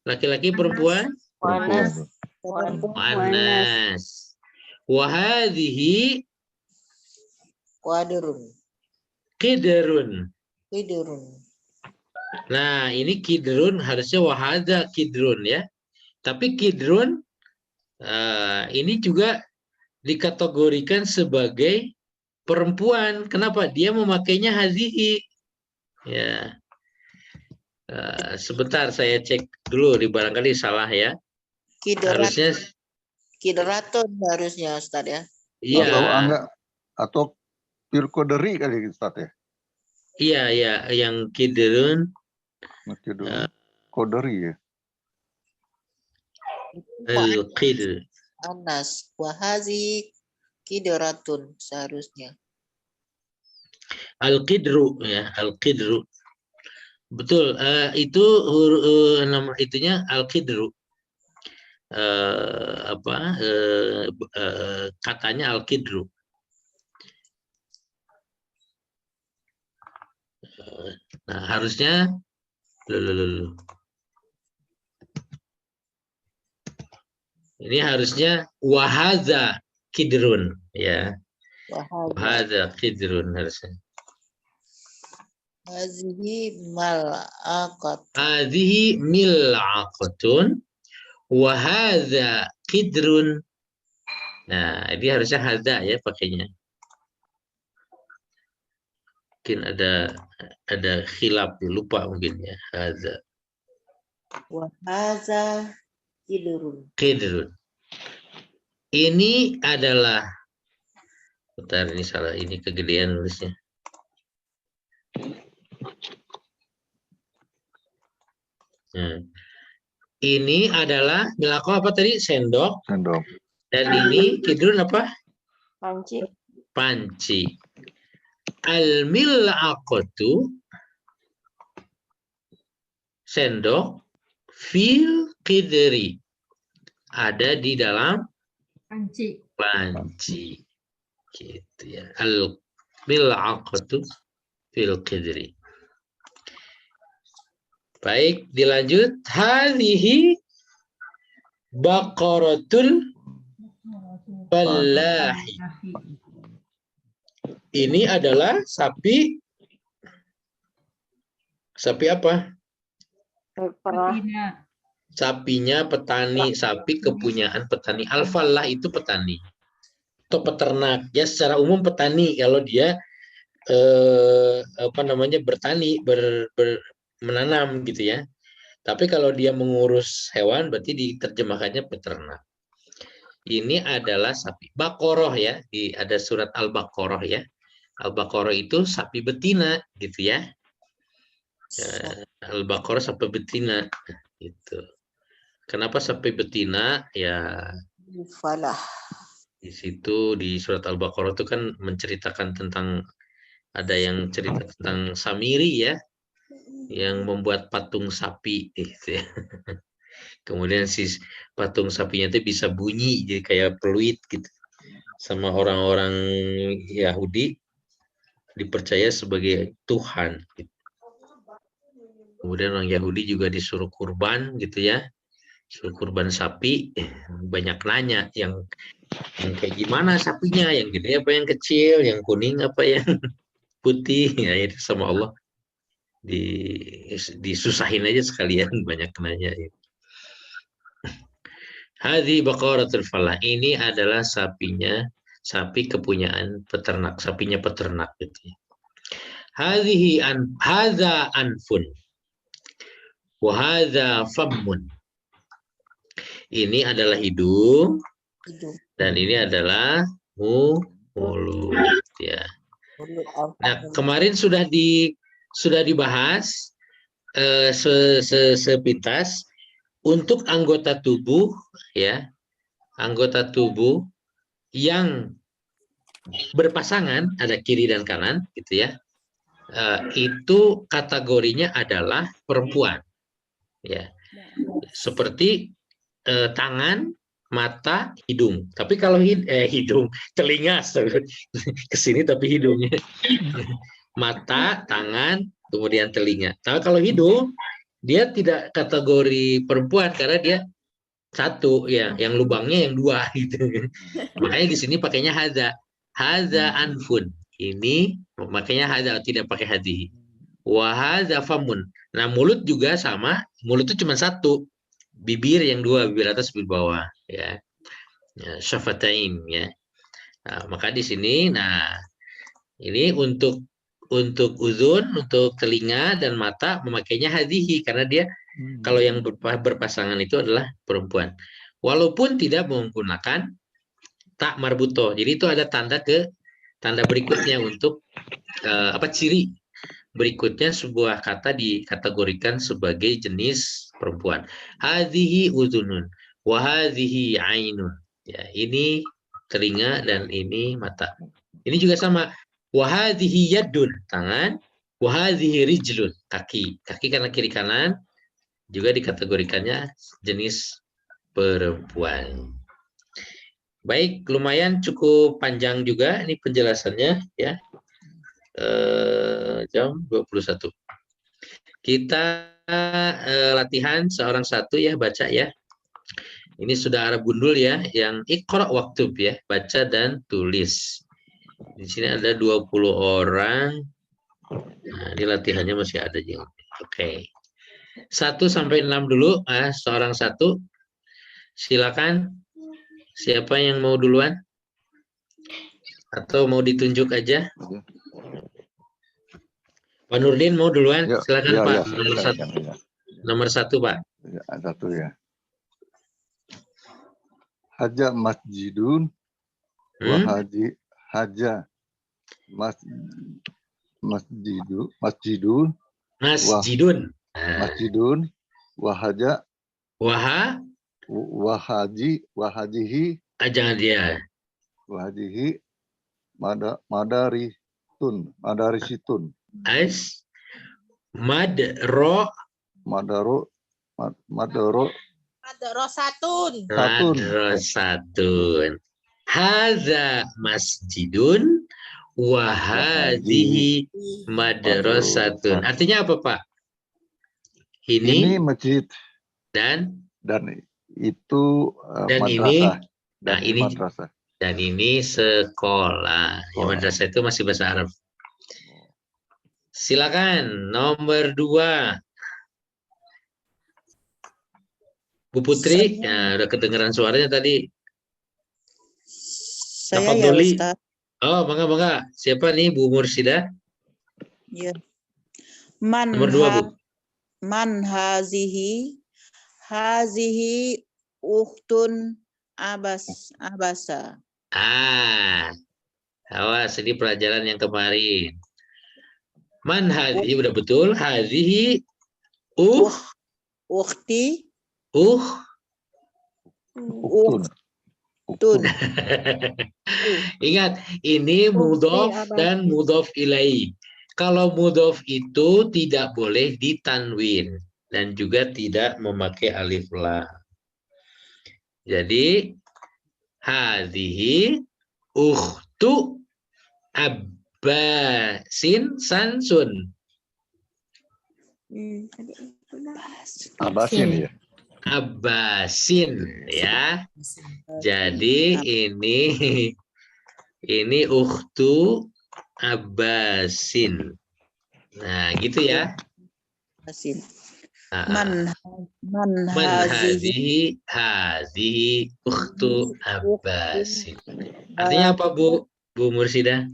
Laki-laki perempuan? Panas. Panas. Wahadhihi kidrun. Nah, ini kidrun harusnya wahada kidrun ya. Tapi kidrun ini juga dikategorikan sebagai perempuan. Kenapa? Dia memakainya hadhihi. Ya. Sebentar saya cek dulu, barangkali salah ya. Harusnya Kidratun harusnya Ustaz ya. iya. Atau enggak, atau Pirkoderi kali Ustaz ya. Iya, yang kidrun. Oke dulu. Koderi ya. Al-qidr. Anas wahazi kidratun seharusnya. Al-qidru ya, al-qidru. Betul, itu nama itunya al-qidru. Katanya al-qidru. Nah, harusnya ini harusnya wahadza kidrun ya. Wahadza kidrun harusnya. Hazihi mal'aqat. Hadhihi mil'aqatun wa hadza kidrun. Nah, ini harusnya hadza ya pakainya. Mungkin ada khilaf, lupa mungkin ya. Hadza. Wa hadza kidrun. Kidrun. Ini adalah, bentar ini salah, ini kegedean nulisnya. Ini adalah milako apa tadi? Sendok. Sendok. Dan ini kidrun apa? Panci. Panci. Al-mil'aqatu sendok fil qidri ada di dalam panci. Gitu ya. Al-mil'aqatu fil qidri. Baik, dilanjut. Hadhihi baqaratul fallahi. Ini adalah sapi apa? Sapinya petani, sapi kepunyaan petani. Al-fallah itu petani atau peternak. Ya secara umum petani kalau dia bertani, menanam gitu ya. Tapi kalau dia mengurus hewan berarti diterjemahkannya peternak. Ini adalah sapi Baqarah ya, ada surat Al-Baqarah ya. Al-Baqarah itu sapi betina gitu ya. Al-Baqarah sapi betina gitu. Kenapa sapi betina? Ya Falah. di situ di surat Al-Baqarah itu kan menceritakan tentang, ada yang cerita tentang Samiri ya, yang membuat patung sapi gitu ya. Kemudian si patung sapinya itu bisa bunyi jadi kayak peluit gitu. Sama orang-orang Yahudi dipercaya sebagai Tuhan. Kemudian orang Yahudi juga disuruh kurban gitu ya. Suruh kurban sapi, banyak nanya yang kayak gimana sapinya, yang gede apa yang kecil, yang kuning apa yang putih, ya itu sama Allah disusahin aja sekalian, banyak nanya. Hadhi baqaratul falah, ini adalah sapi kepunyaan peternak, sapinya peternak gitu. Hadza anfun wa hadza fammun. Ini adalah hidung dan ini adalah mulut ya. Nah, kemarin sudah dibahas sepintas untuk anggota tubuh ya. Anggota tubuh yang berpasangan, ada kiri dan kanan gitu ya. Itu kategorinya adalah perempuan ya. Seperti tangan, mata, hidung. Tapi kalau hidung, telinga kesini tapi hidungnya. Mata, tangan, kemudian telinga. Tapi kalau hidung, dia tidak kategori perempuan karena dia satu ya, yang lubangnya yang dua gitu. Makanya di sini pakainya hadza anfun. Ini makanya hadza, tidak pakai hadhihi. Wa hadza famun. Nah, mulut juga sama, mulut itu cuma satu. Bibir yang dua, bibir atas, bibir bawah ya. Syafatain ya. Nah, maka di sini, nah ini untuk untuk uzun, untuk telinga dan mata memakainya hadhihi karena dia kalau yang berpasangan itu adalah perempuan. Walaupun tidak menggunakan tak marbuto. Jadi itu ada tanda berikutnya untuk ciri berikutnya sebuah kata dikategorikan sebagai jenis perempuan. Hadhihi uzunun wa hadhihi ainun. Ya, ini telinga dan ini mata. Ini juga sama. Wa hadhihi yadun, tangan. Wa hadhihi rijlun, kaki. Kaki karena kiri kanan juga dikategorikannya jenis perempuan. Baik, lumayan cukup panjang juga ini penjelasannya ya. Jam 21. Kita latihan seorang satu ya, baca ya. Ini sudah Arab gundul ya, yang iqra waktub ya, baca dan tulis. Di sini ada 20 orang. Nah, ini latihannya masih ada juga. Oke. 1 sampai 6 dulu, seorang satu. Silakan. Siapa yang mau duluan? Atau mau ditunjuk aja? Pak Nurdin mau duluan? Ya, Silakan ya, Pak. ya, Nomor ya, satu. ya. Nomor 1 Pak. Ya, satu ya. Haja masjidun haja masjidun Masjidun. masjidun wahaja wahajihi Jangan dia. wahajihi madarisitun Ais. Madro. madaro Madrasatun. Madrasatun. Hadza masjidun wa hadhihi madrasatun. Artinya apa, Pak? ini masjid dan itu dan madrasah. ini madrasah. Dan ini sekolah. Ya, madrasah itu masih bahasa Arab. Silakan nomor 2. Bu Putri, ya, udah kedengeran suaranya tadi. Saya ya Doli. Ustaz. Oh, bangga. Siapa nih Bu Mursida? Ya. Nomor 2, Bu. Man hazihi uhtun abasa. Awas, ini pelajaran yang kemarin. Man hadhihi udah betul. Hadhihi Ukhti Uktun. Ingat, ini mudhof dan mudhof ilaih. Kalau mudhof itu tidak boleh ditanwin dan juga tidak memakai alif lam. Jadi hadhihi ukhtu abbasin sansun. Abbasin ya. Abbasin ya. Jadi ini ukhtu Abbasin. Nah, gitu ya. Asin. Man hadhihi ukhtu Abbasin. Artinya apa, Bu Mursida?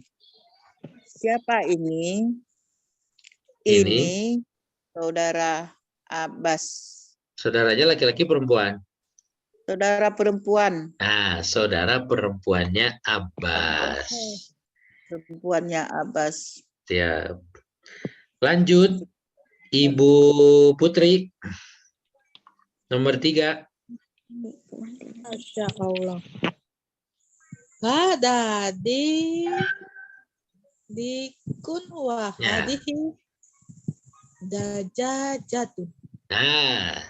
Siapa ini? Ini saudara Abbas. Saudaranya laki-laki perempuan? Saudara perempuan. Nah, saudara perempuannya Abbas. Perempuannya Abbas. Siap. Lanjut, Ibu Putri. Nomor 3. Masya Allah. Bada dikun wa hadhihi dajajatun. Nah,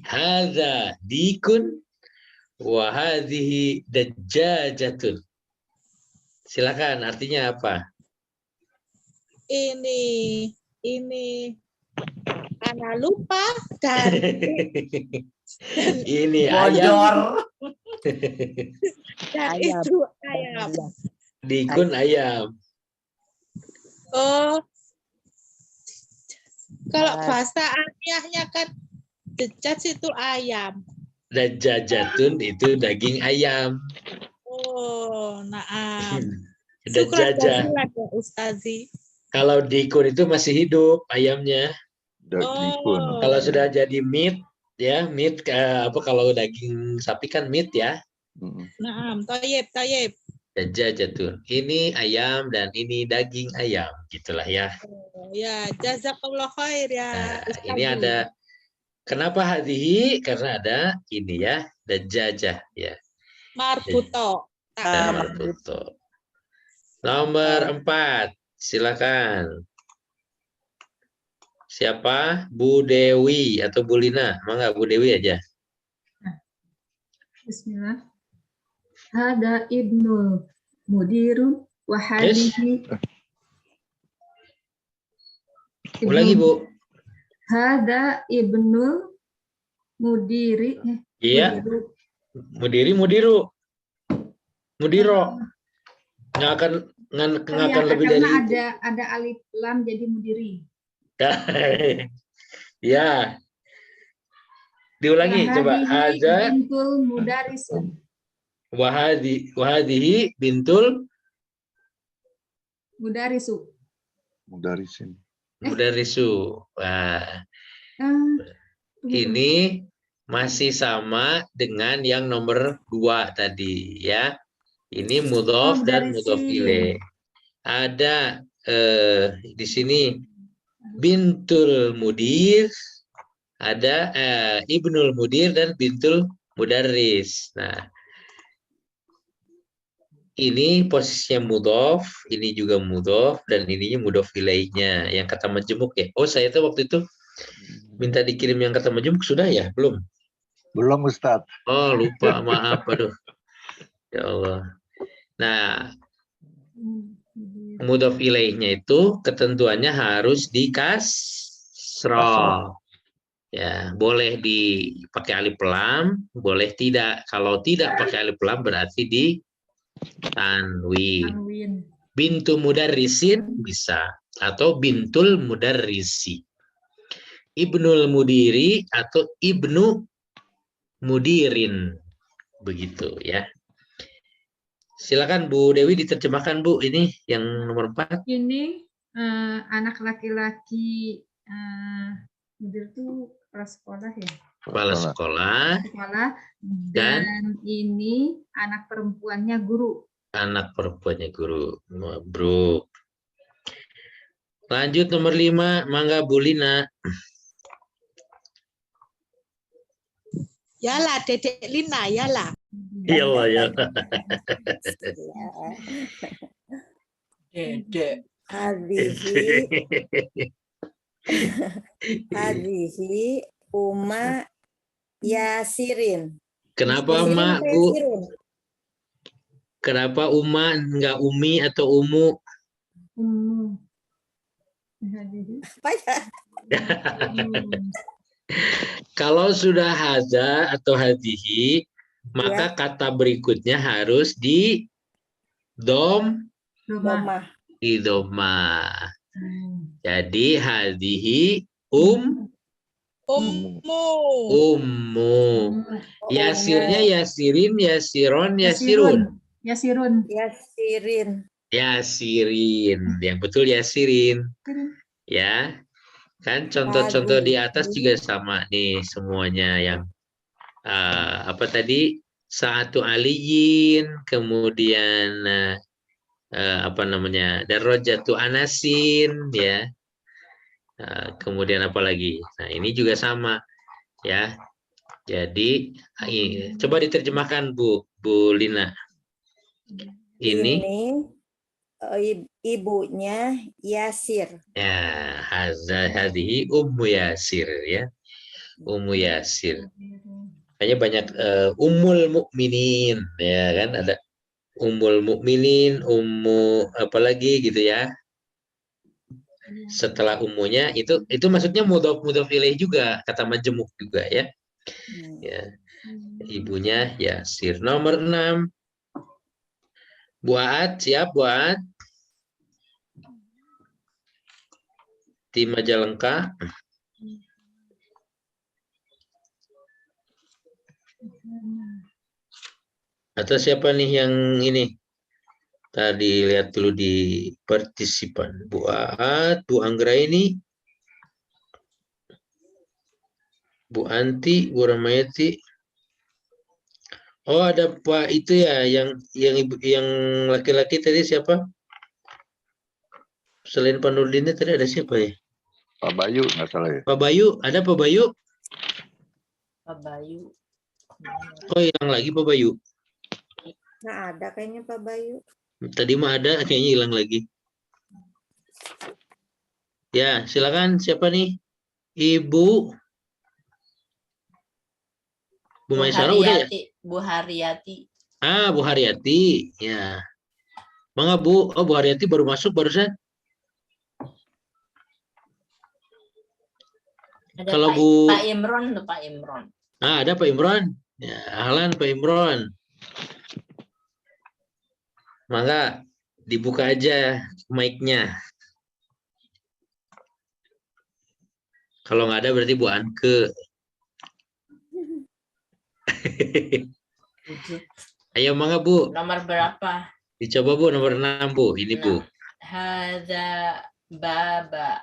hadza dikun wa hadhihi dajjajatun. Silakan, artinya apa? Ini anak lupa dan ini ayam. Dan Ayam. itu ayam. Dikun ayam. Oh, kalau bahasa alamiahnya kan dejaj itu ayam. Dajjajatun itu daging ayam. Oh, naam. Dajjajah. Syukran ya Ustazi. Kalau dikun itu masih hidup ayamnya. Dikun. Oh. Kalau sudah jadi meat, ya meat apa kalau daging sapi kan meat ya. Naam, toyib, toyib. Jatuh. Ini ayam dan ini daging ayam, gitulah ya. Oh, ya, jazakallah khair ya. Nah, ini Ustazu. ada kenapa hadhihi? Karena ada ini ya, dajjajah ya. Marbuto. Dan marbuto. Nomor 4, silakan. Siapa? Bu Dewi atau Bu Lina? Mangga Bu Dewi aja. Bismillah. Hada ibnul mudiru wa hadihi Ulangi Bu. Hada ibnul mudiri Iya. mudiru. Mudiru. Mudiro. Nggak akan lebih dari karena itu. ada alif lam jadi mudiri. Ya. Diulangi coba. Wahadihi Ada bintul mudarisun. wahadihi bintul Mudarisu. Mudarisin. mudarisu. Wah, ini masih sama dengan yang nomor 2 tadi ya. Ini mudhof dan mudhof ilaih. Ada di sini bintul mudir, ada ibnul mudir dan bintul mudarris. Nah, ini posisinya mudhof, ini juga mudhof, dan ininya mudhof ilaihnya yang kata majemuk ya. Oh, saya tuh waktu itu minta dikirim yang kata majemuk, sudah ya? Belum? Belum Ustadz. Oh, lupa, maaf, aduh. Ya Allah. Nah, mudhof ilaihnya itu ketentuannya harus dikasroh. Ya, boleh dipakai alif lam, boleh tidak. Kalau tidak pakai alif lam berarti di tanwin. Bintu mudarrisin bisa atau bintul mudarrisi. Ibnul mudiri atau ibnu mudirin. Begitu ya. Silakan Bu Dewi diterjemahkan Bu, ini yang nomor 4. Ini anak laki-laki mudir itu kepala sekolah ya. Kepala sekolah. Dan ini anak perempuannya guru. Anak perempuannya guru. Mabruk. Lanjut nomor 5, mangga Bu Lina. Yala, Dedek Lina, yala. Ya Allah ya. Dedek. Hadhihi Uma Yasirin. Kenapa Mak Bu? Kenapa Uma enggak Umi atau Umu? Apa ya? Kalau sudah haza atau hadihi, maka kata berikutnya harus di Domah. Jadi hadihi Ummu. ummu. Yasirnya yasirin, yasiron, yasirun. Yasirun. Yasirin. Yang betul yasirin. Ya. Kan contoh-contoh di atas juga sama nih semuanya yang apa tadi? Satu aliyin, kemudian apa namanya? Darajatu anasin ya. Kemudian apa lagi? Nah, ini juga sama ya. Jadi coba diterjemahkan Bu Lina. Ini ibunya Yasir. Ya, hadhihi Ummu Yasir ya. Ummu Yasir. Kayaknya banyak Ummul Mukminin ya kan, ada Ummul Mukminin, Ummu apalagi gitu ya. Setelah ummunya itu maksudnya mudhof ilaih juga, kata majemuk juga ya. Ya. Ibunya Yasir. Nomor 6. Buat siap buat tim Majalengka. Atau siapa nih yang ini Tadi lihat dulu di partisipan. Buat Bu Anggra ini, Bu Anti, Bu Ramayati. Oh, ada Pak itu ya, yang laki-laki tadi siapa? Selain Pak Nurdinnya tadi ada siapa ya? Pak Bayu nggak salah ya. Pak Bayu, ada Pak Bayu? Pak Bayu. Oh, hilang lagi Pak Bayu. Nggak ada kayaknya Pak Bayu. Tadi mah ada, kayaknya hilang lagi. Ya, silakan siapa nih? Ibu Bu Maisara udah ya? Bu Haryati. Ah, Bu Haryati. Ya. Mangga Bu. Oh, Bu Haryati baru masuk barusan. Ada Kalau Pak Imron, Pak Imron. Ah, ada Pak Imron. Ya, ahlan Pak Imron. Mangga dibuka aja mic-nya. Kalau nggak ada berarti Bu Anke. Ayo mangga Bu. Nomor berapa? Dicoba Bu nomor 6 Bu. Ini Bu. Hadza baba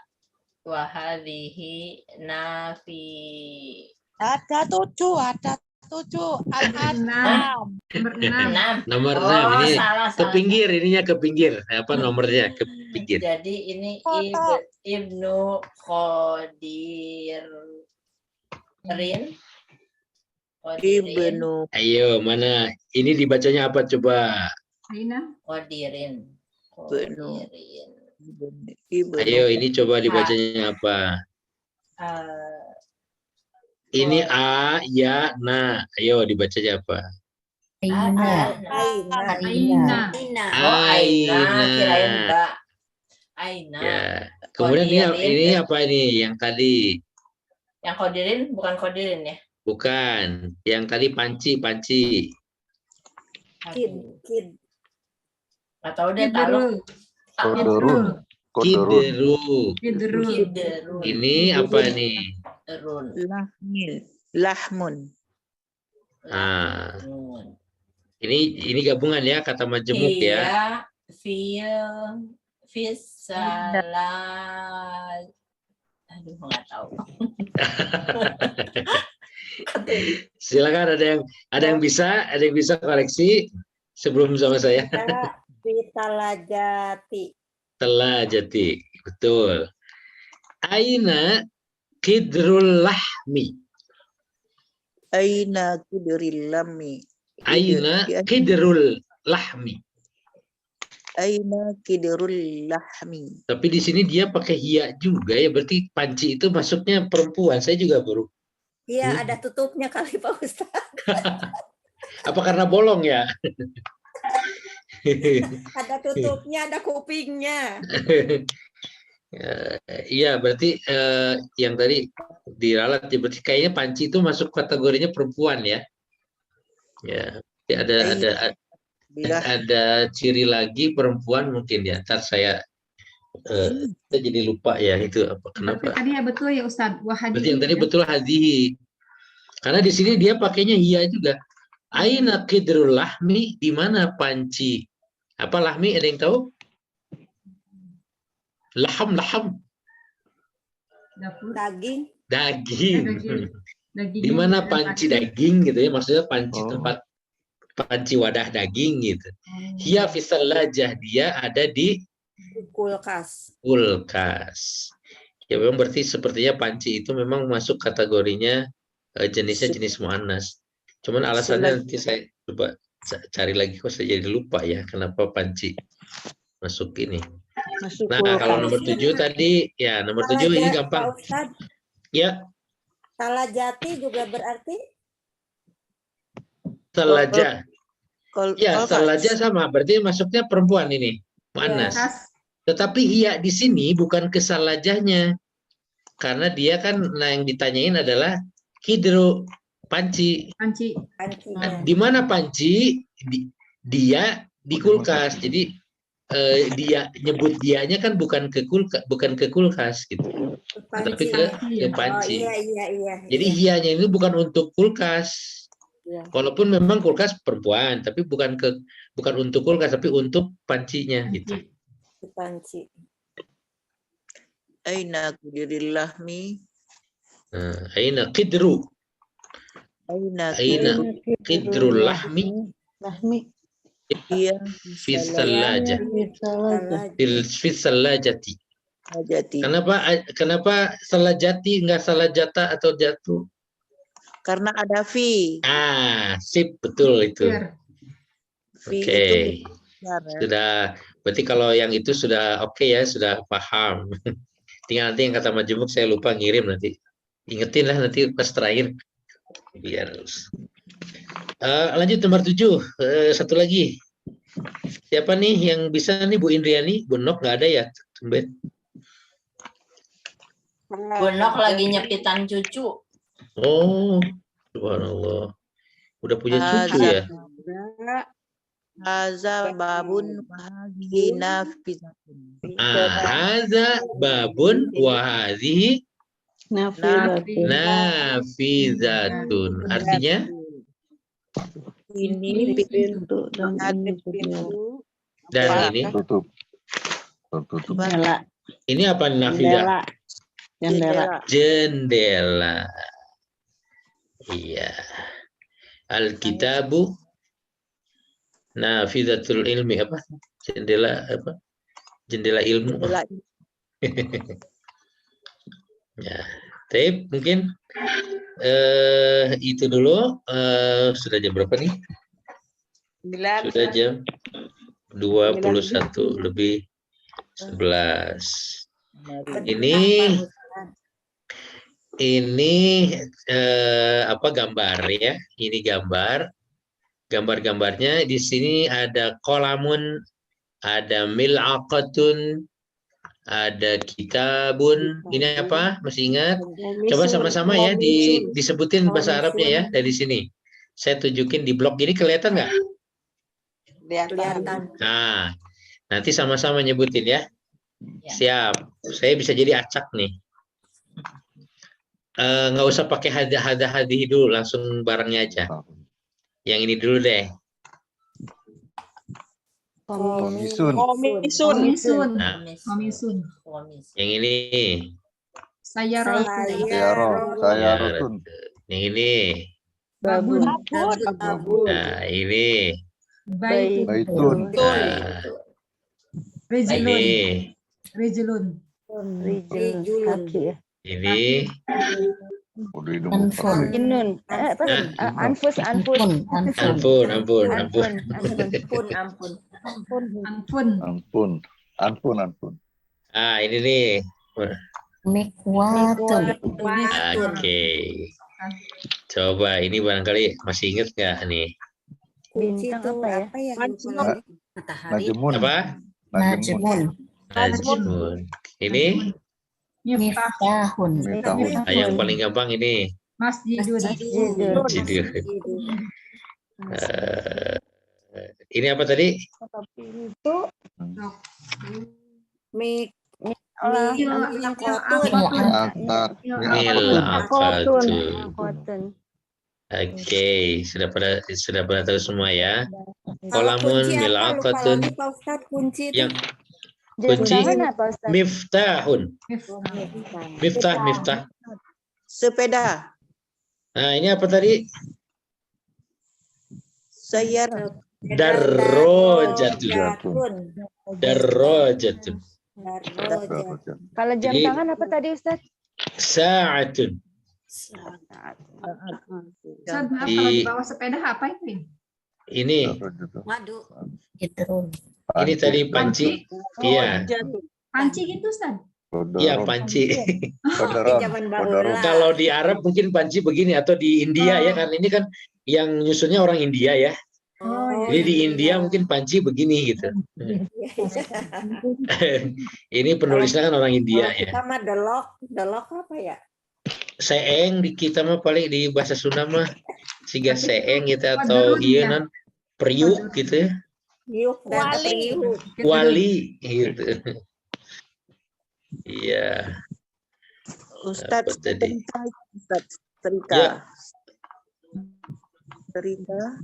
wa hadhihi nafi. Ada 7, ada 7. Al-An'am. Nomor 6. Oh, Ini salah. ke pinggir, ininya ke pinggir. Apa nomornya ke pinggir? Jadi ini Ibnu Qadirin. Ibnu Ayo, mana? Ini dibacanya apa coba? Aina. Qadirin. Ibnu Ayo, ini coba dibacanya apa? Ini A, ya, na. Ayo, dibacanya apa? Aina. Aina. Oh, Aina. Kirain Mbak. Aina. Ya. Kemudian ini apa ini? Yang tadi? Yang Qadirin bukan Qadirin ya? Bukan. Yang tadi panci. Kid. Nggak tahu deh, taruh. Kiderun. Ini apa nih? lahmun. Nah, ini gabungan ya kata majemuk ya. Aduh, nggak tahu. Silakan ada yang bisa koreksi sebelum sama saya. Telajati, betul. Aina kidrul lahmi. Aina kidril lami. Aina kidrul lahmi. Aina kidrul lahmi. Tapi di sini dia pakai hiya juga ya, berarti panci itu masuknya perempuan. Saya juga baru. Iya, ada tutupnya kali Pak Ustadz. Apa karena bolong ya? Ada tutupnya, ada kupingnya. Iya, berarti yang tadi diralat ya, berarti kayaknya panci itu masuk kategorinya perempuan ya. Ya, ada ciri lagi perempuan mungkin ya. Ntar saya jadi lupa ya itu apa kenapa. Tapi tadi ya betul ya Ustadz. Berarti yang tadi betul hadihi. Karena di sini dia pakainya hiya juga. Aina kidrul lahmi, di mana panci? Apa lahmi, ada yang tahu? Laham. Daging. Di mana panci daging gitu ya, maksudnya panci tempat panci wadah daging gitu. Hiya fisallajah, dia ada di Kulkas. Ya memang berarti sepertinya panci itu memang masuk kategorinya jenisnya jenis muannas. Cuman alasannya nanti saya coba cari lagi, kok saya jadi lupa ya kenapa panci masuk ini. Nah, kalau nomor 7 tadi ya, nomor 7 ini gampang. Ya. Talajati juga berarti Talajah. Ya, talajah sama, berarti masuknya perempuan ini, muannas. Tetapi hiya di sini bukan kesalajahnya. Karena dia kan, yang ditanyain adalah kidro, panci. Nah, di mana panci? Dia di kulkas. Jadi dia nyebut dianya kan bukan ke kulkas gitu. Tapi ke panci. Iya. Jadi hiyanya ini bukan untuk kulkas. Walaupun memang kulkas perempuan, tapi bukan untuk kulkas, tapi untuk pancinya gitu. Panci. Aina kudiril lahmi. Nah, aina qidru. Aina Aina qidrul lahmi Lahmi. Iya. fi thalajah. Fi thalajati. Jadi. Kenapa salajati enggak salajata atau jatuh? Karena ada fi. Sip, betul itu. Fi Oke. itu benar, ya. Sudah, berarti kalau yang itu sudah oke ya, sudah paham. Tinggal nanti yang kata majemuk saya lupa ngirim nanti. Ingetin lah nanti pas terakhir. Biar. Lanjut nomor 7. Satu lagi. Siapa nih yang bisa nih Bu Indriani? Bu Nok nggak ada ya? Tumben. Bu Nok lagi nyepitan cucu. Oh, subhanallah. Udah punya cucu ya? Haza babun wahadihi nafizatun. Haza babun wahadihi nafizatun. Artinya? Ini Pintu dan ini pintu. Dan ini? Tutup. jendela. Ini apa nafizah? Jendela. Jendela. Iya. Alkitabu nafizatul ilmi apa? Jendela apa? Jendela ilmu. Ya, tape mungkin itu dulu. Sudah jam berapa nih? Sudah jam 21 lebih 11. Ini apa gambar ya? Ini gambar-gambarnya di sini ada kolamun, ada mil'aqatun, ada kitabun. Ini apa? Masih ingat? Coba sama-sama ya disebutin bahasa Arabnya ya dari sini. Saya tunjukin di blog ini, kelihatan nggak? Kelihatan. Nah, nanti sama-sama nyebutin ya. Siap. Saya bisa jadi acak nih. Nggak usah pakai hadi dulu, langsung barangnya aja. Yang ini dulu deh. Komisun. Nah, Komisun. yang ini. Sayarah. Sayarotun. Yang ini. Babun. Nah, ini. Baitun. Nah, Rijlun. ini. Rijlun. Kaki ya. Ini. Inun. Anfus. Ampun. Anfun. Ah, ini nih. Mikwatun. Oke. Coba ini barangkali masih ingat nggak nih? Bintang apa ya? Najmun. Apa? Najmun. Najmun. Ini? Miftahun. Nah, yang paling gampang ini. Masjidun. Masjidun. Ini apa tadi? Mil'aqatun. Oke, sudah pada tahu semua ya. Kolamun mil'aqatun. Yang kunci miftahun. Miftah. Sepeda. Nah, ini apa tadi? Sayar. Darrojatun. Kalau jam Jadi, tangan apa tadi Ustaz? Sa'atun. Ustaz, maaf, kalau di bawah sepeda apa ini? Ini. Waduh. Ini tadi panci. Iya. Panci gitu, Ustaz? Iya, panci. Zaman bahula. Kalau di Arab mungkin panci begini, atau di India ya, karena ini kan yang nyusunnya orang India ya. Jadi di India mungkin panci begini gitu. Ini penulisnya kan orang India ya. Sama delok apa ya? Seeng di kita mah paling di bahasa Sunda mah siga seeng gitu, atau iya non priuk gitu ya. Wali gitu. Iya. Ustaz, tadi? Ustaz, setrika. Ya. Cerita.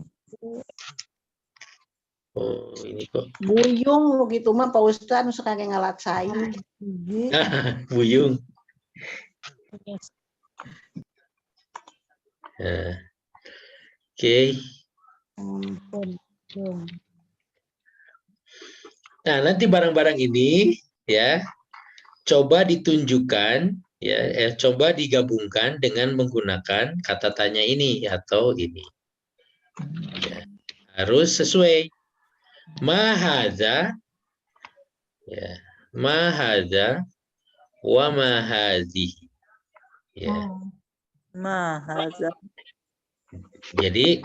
Oh, ini kok. Buyung gitu mah Pak Ustadz suka kayak ngelaksain. Buyung. Oke. Nah, nanti barang-barang ini ya coba ditunjukkan ya, coba digabungkan dengan menggunakan kata tanya ini atau ini. Ya, harus sesuai. Mahadza ya, mahadza wa mahadhihi. Ya. Mahadza. Jadi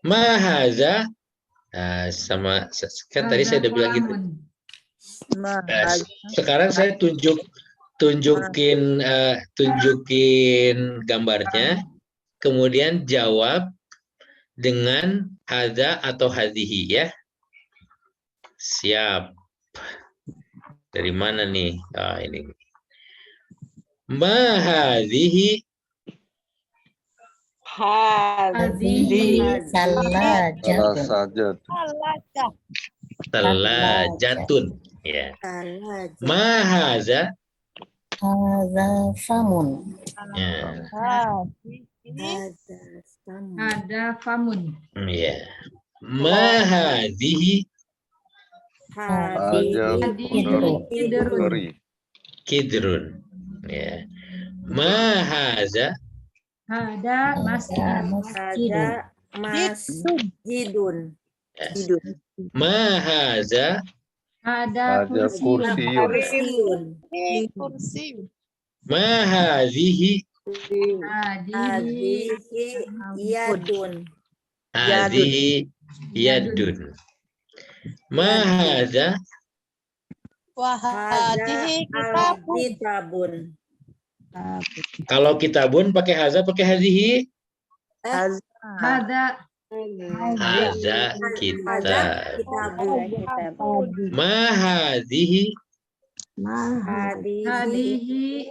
mahadza sama kan tadi saya udah bilang gitu. Sekarang saya tunjukin gambarnya, kemudian jawab dengan hadza atau hadhihi ya. Siap. Dari mana nih? Ini. Ma hadhihi salajatun. Ya. Ma hadza famun. Ya. Ada famun. Ya. Ma hadhihi kidrun. Ya. Ma hadza Ada masjidun. Ma hadza Ada kursiun. ma hadhihi Yadun. hadhihi yadun. Ma hadza Wahadihi kitabun. kalau kitabun pakai hadza pakai hadhihi Ada hadza kitabun. Ma hadhihi hadihi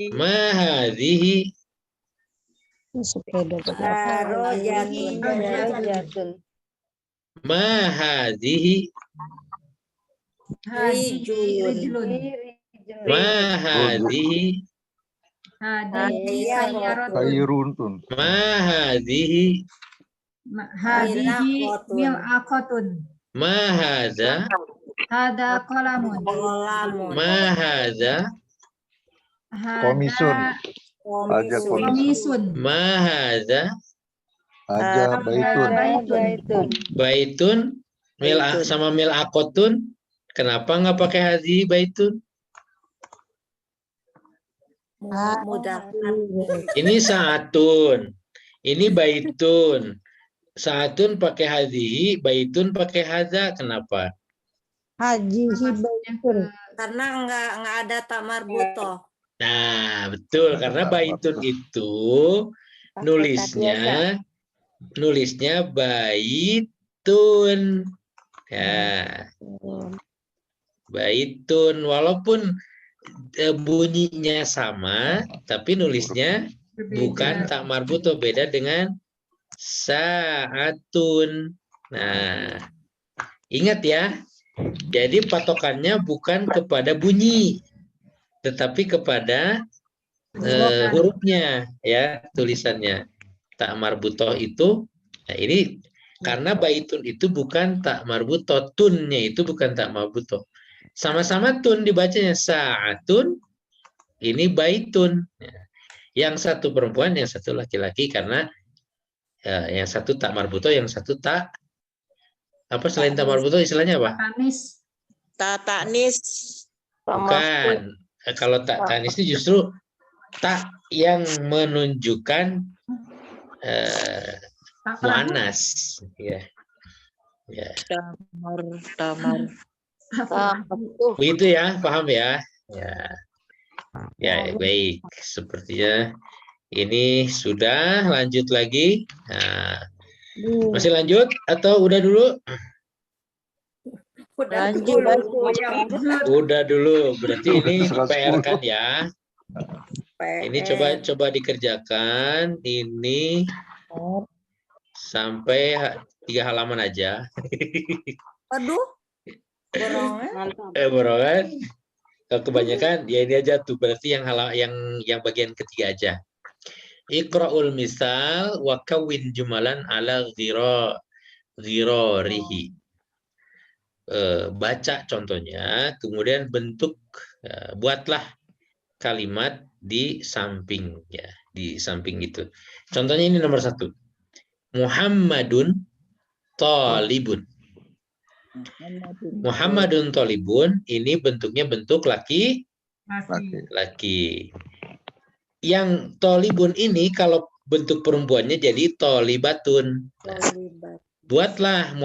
ma hadhihi ma hadhihi rijlun. ma hadhihi Khairun. ma hadhihi Hadihi mil'aqatun. ma hadza Hada qalamun. ma hadza Komisun. Aja Komisun. ma hadza Aja baitun. baitun sama mil'aqatun. Kenapa nggak pakai hadhihi baitun? Ini saatun, ini baitun. Saatun pakai hadhihi, baitun pakai hadza. Kenapa? Karena nggak ada tamar butoh. Nah, betul. Karena baitun itu nulisnya baitun. Ya. Baitun, walaupun bunyinya sama, tapi nulisnya bukan tak marbuto, beda dengan saatun. Nah, ingat ya. Jadi patokannya bukan kepada bunyi, tetapi kepada hurufnya, ya, tulisannya. Tak marbuto itu, nah ini karena baitun itu bukan tak marbuto, tunnya itu bukan tak marbuto. Sama-sama tun dibacanya saatun, ini baitun. Yang satu perempuan, yang satu laki-laki, karena yang satu tak marbuto, yang satu tak apa selain tak marbuto istilahnya apa? Tanis. Bukan. Kalau tak tanis itu justru tak yang menunjukkan muannas, ya. Ya. Tamar. Begitu ya, paham ya? Ya. Ya, baik. Sepertinya ini sudah, lanjut lagi. Nah, masih lanjut atau udah dulu? Lanjut. Udah dulu. Berarti ini PR kan ya? Ini coba dikerjakan. Ini sampai 3 halaman aja. Aduh, Borongan. Kalau kebanyakan ya ini aja tuh, berarti yang bagian ketiga aja. Iqra'ul misal wa kawin jumalan ala ghirarihi. Baca contohnya, kemudian buatlah kalimat di samping ya, di samping itu. Contohnya ini nomor 1. Muhammadun talibun. Muhammadun talibun ini bentuknya bentuk laki. Yang talibun ini kalau bentuk perempuannya jadi tolibatun. Buatlah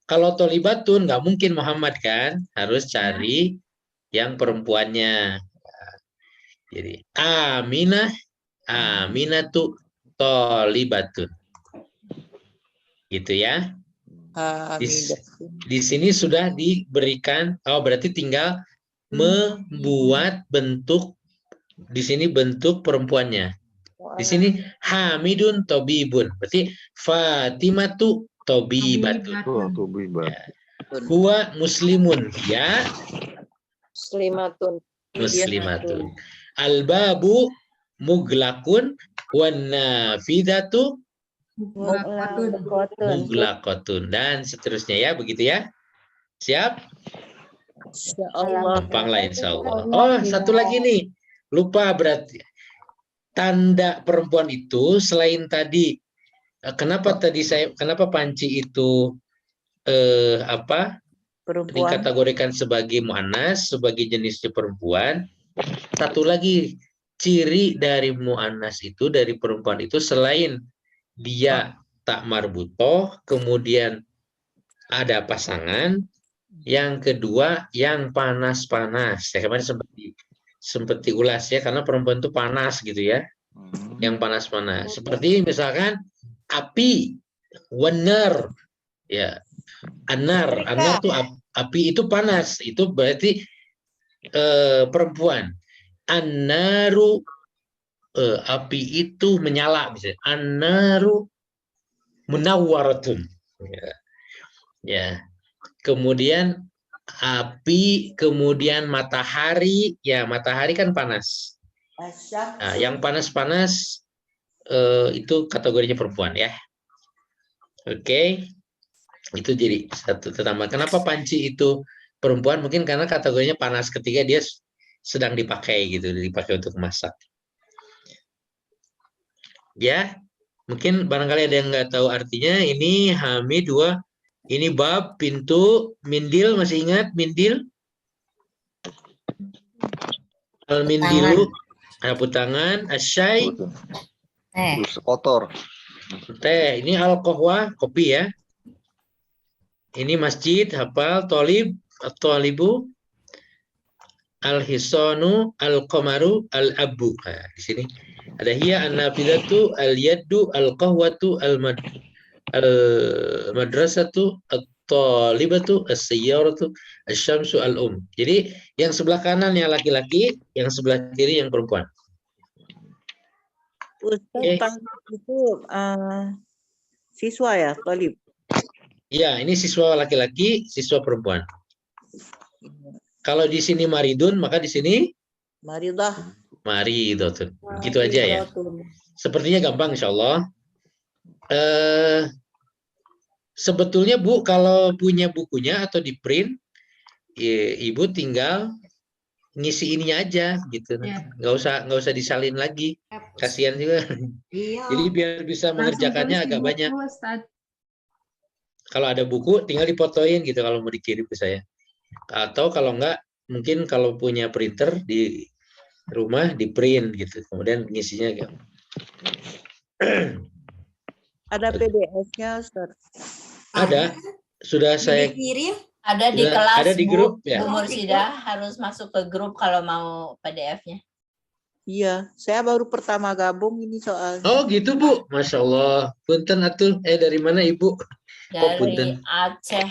kalau tolibatun nggak mungkin Muhammad kan, harus cari yang perempuannya. Jadi Aminatu tolibatun. Gitu ya. Di sini sudah diberikan, berarti tinggal membuat bentuk. Di sini bentuk perempuannya. Di sini Hamidun Tobibun. Berarti Fatimatu Tobibatun. Huwa Muslimun. Ya. Muslimatun. Al-babu muglakun. Wan nafidatu muglakotun. Dan seterusnya ya. Begitu ya. Siap? Gampang lah insya Allah. Oh, satu lagi nih. Lupa berarti. Tanda perempuan itu selain tadi, kenapa panci itu dikategorikan sebagai muannas, sebagai jenisnya perempuan. Satu lagi ciri dari muannas itu, dari perempuan itu, selain dia tak marbutoh, kemudian ada pasangan, yang kedua yang panas-panas. Ya, kemarin sempat diulas ya, karena perempuan itu panas gitu ya, yang panas-panas. Seperti misalkan api, wanar, ya, anar tuh api itu panas, itu berarti perempuan. Annaru, api itu menyala, misalnya. Annaru munawwaratun. Ya. Kemudian api, kemudian matahari, ya matahari kan panas. Nah, yang panas-panas itu kategorinya perempuan ya. Oke, itu jadi satu tertambah. Kenapa panci itu perempuan? Mungkin karena kategorinya panas ketika dia sedang dipakai gitu, dipakai untuk masak. Ya, mungkin barangkali ada yang nggak tahu artinya. Ini Hamid 2. Ini bab, pintu, mindil, masih ingat mindil? Al-mindilu, sapu tangan, asyai, kotor. Teh. Ini al-qahwa, kopi ya. Ini masjid, hafal, tolib, tolibu, al-hisanu, al-qamaru, al-abu. Nah, di sini ada hiya, an-nafidatu, al-yaddu, al-qahwatu, al-madrasatu, at-talibatu, as-sayyaratu, asy-syamsu, al-um. Jadi yang sebelah kanan yang laki-laki, yang sebelah kiri yang perempuan. Ustaz, itu siswa ya, talib. Ya, ini siswa laki-laki, siswa perempuan. Kalau di sini maridun, maka di sini maridah. Maridotun. Gitu aja ya. Sepertinya gampang insya Allah. Sebetulnya Bu, kalau punya bukunya atau di print, Ibu tinggal ngisi ininya aja gitu. Nggak usah disalin lagi. Kasihan juga. Jadi biar bisa mengerjakannya agak banyak. Kalau ada buku tinggal difotoin gitu kalau mau dikirim ke saya. Atau kalau enggak, mungkin kalau punya printer di rumah di print gitu. Kemudian ngisinya gitu. Ada PDF-nya, Ustaz. Ada. Sudah saya kirim. Ada di kelas. Ada di grup ya. Bu Mursidah harus masuk ke grup kalau mau PDF-nya. Iya, saya baru pertama gabung ini soalnya. Oh gitu Bu, Masya Allah. Punten atuh. Dari mana Ibu? Dari Aceh.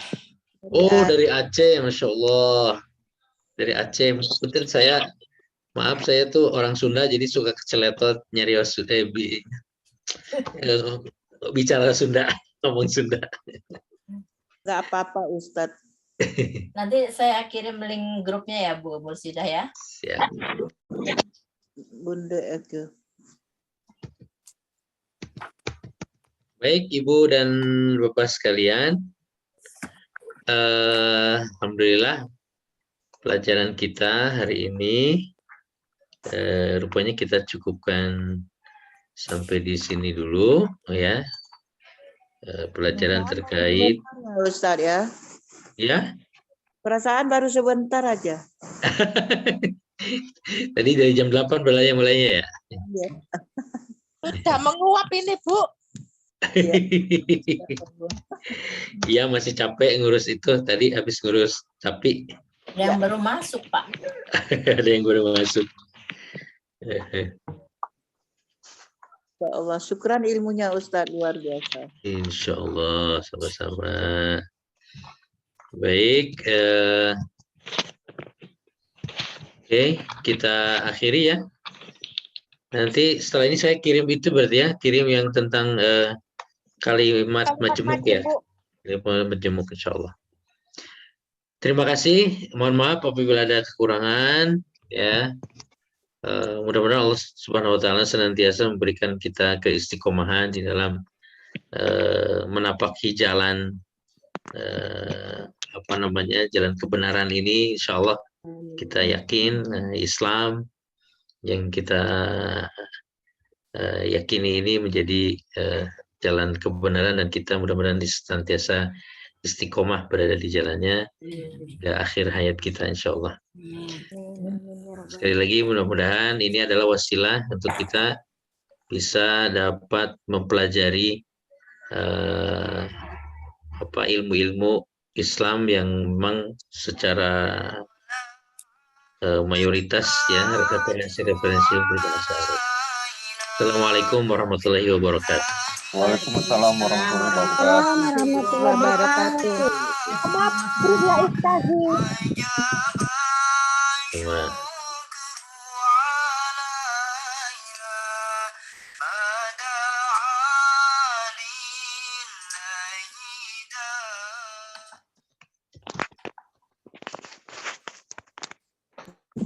Oh dari Aceh, Masya Allah. Dari Aceh. Punten saya Maaf, saya tuh orang Sunda jadi suka keceletot nyarios bicara Sunda, ngomong Sunda. Nggak apa-apa Ustadz. Nanti saya kirim link grupnya ya Bu Mursidah ya. Siap. Bunda Eke. Baik, Ibu dan Bapak sekalian. Alhamdulillah pelajaran kita hari ini rupanya kita cukupkan sampai di sini dulu ya. Pelajaran terkait Ustadz ya. ya. Perasaan baru sebentar aja. Tadi dari jam 8 mulainya ya. Sudah menguap ini, Bu. Iya, masih capek ngurus itu. Tadi habis ngurus sapi. Yang baru masuk, Pak. Ada yang baru masuk. Ya Allah, syukran ilmunya Ustadz, luar biasa. Insya Allah, sama-sama. Baik, oke, kita akhiri ya. Nanti setelah ini saya kirim itu berarti ya, kirim yang tentang kalimat majemuk ya. Kalimat majemuk insya Allah. Terima kasih, mohon maaf apabila ada kekurangan ya. Mudah-mudahan Allah Subhanahu Wa Taala senantiasa memberikan kita keistiqomahan di dalam menapaki jalan jalan kebenaran ini. Insya Allah kita yakin Islam yang kita yakini ini menjadi jalan kebenaran dan kita mudah-mudahan senantiasa istiqomah berada di jalannya hingga akhir hayat kita insya Allah. Sekali lagi mudah-mudahan ini adalah wasilah untuk kita bisa dapat mempelajari ilmu-ilmu Islam yang memang secara mayoritas ya referensi berbahasa Arab. Assalamualaikum warahmatullahi wabarakatuh. Waalaikumsalam warahmatullahi wabarakatuh. Maaf, ya Ustaz. Terima.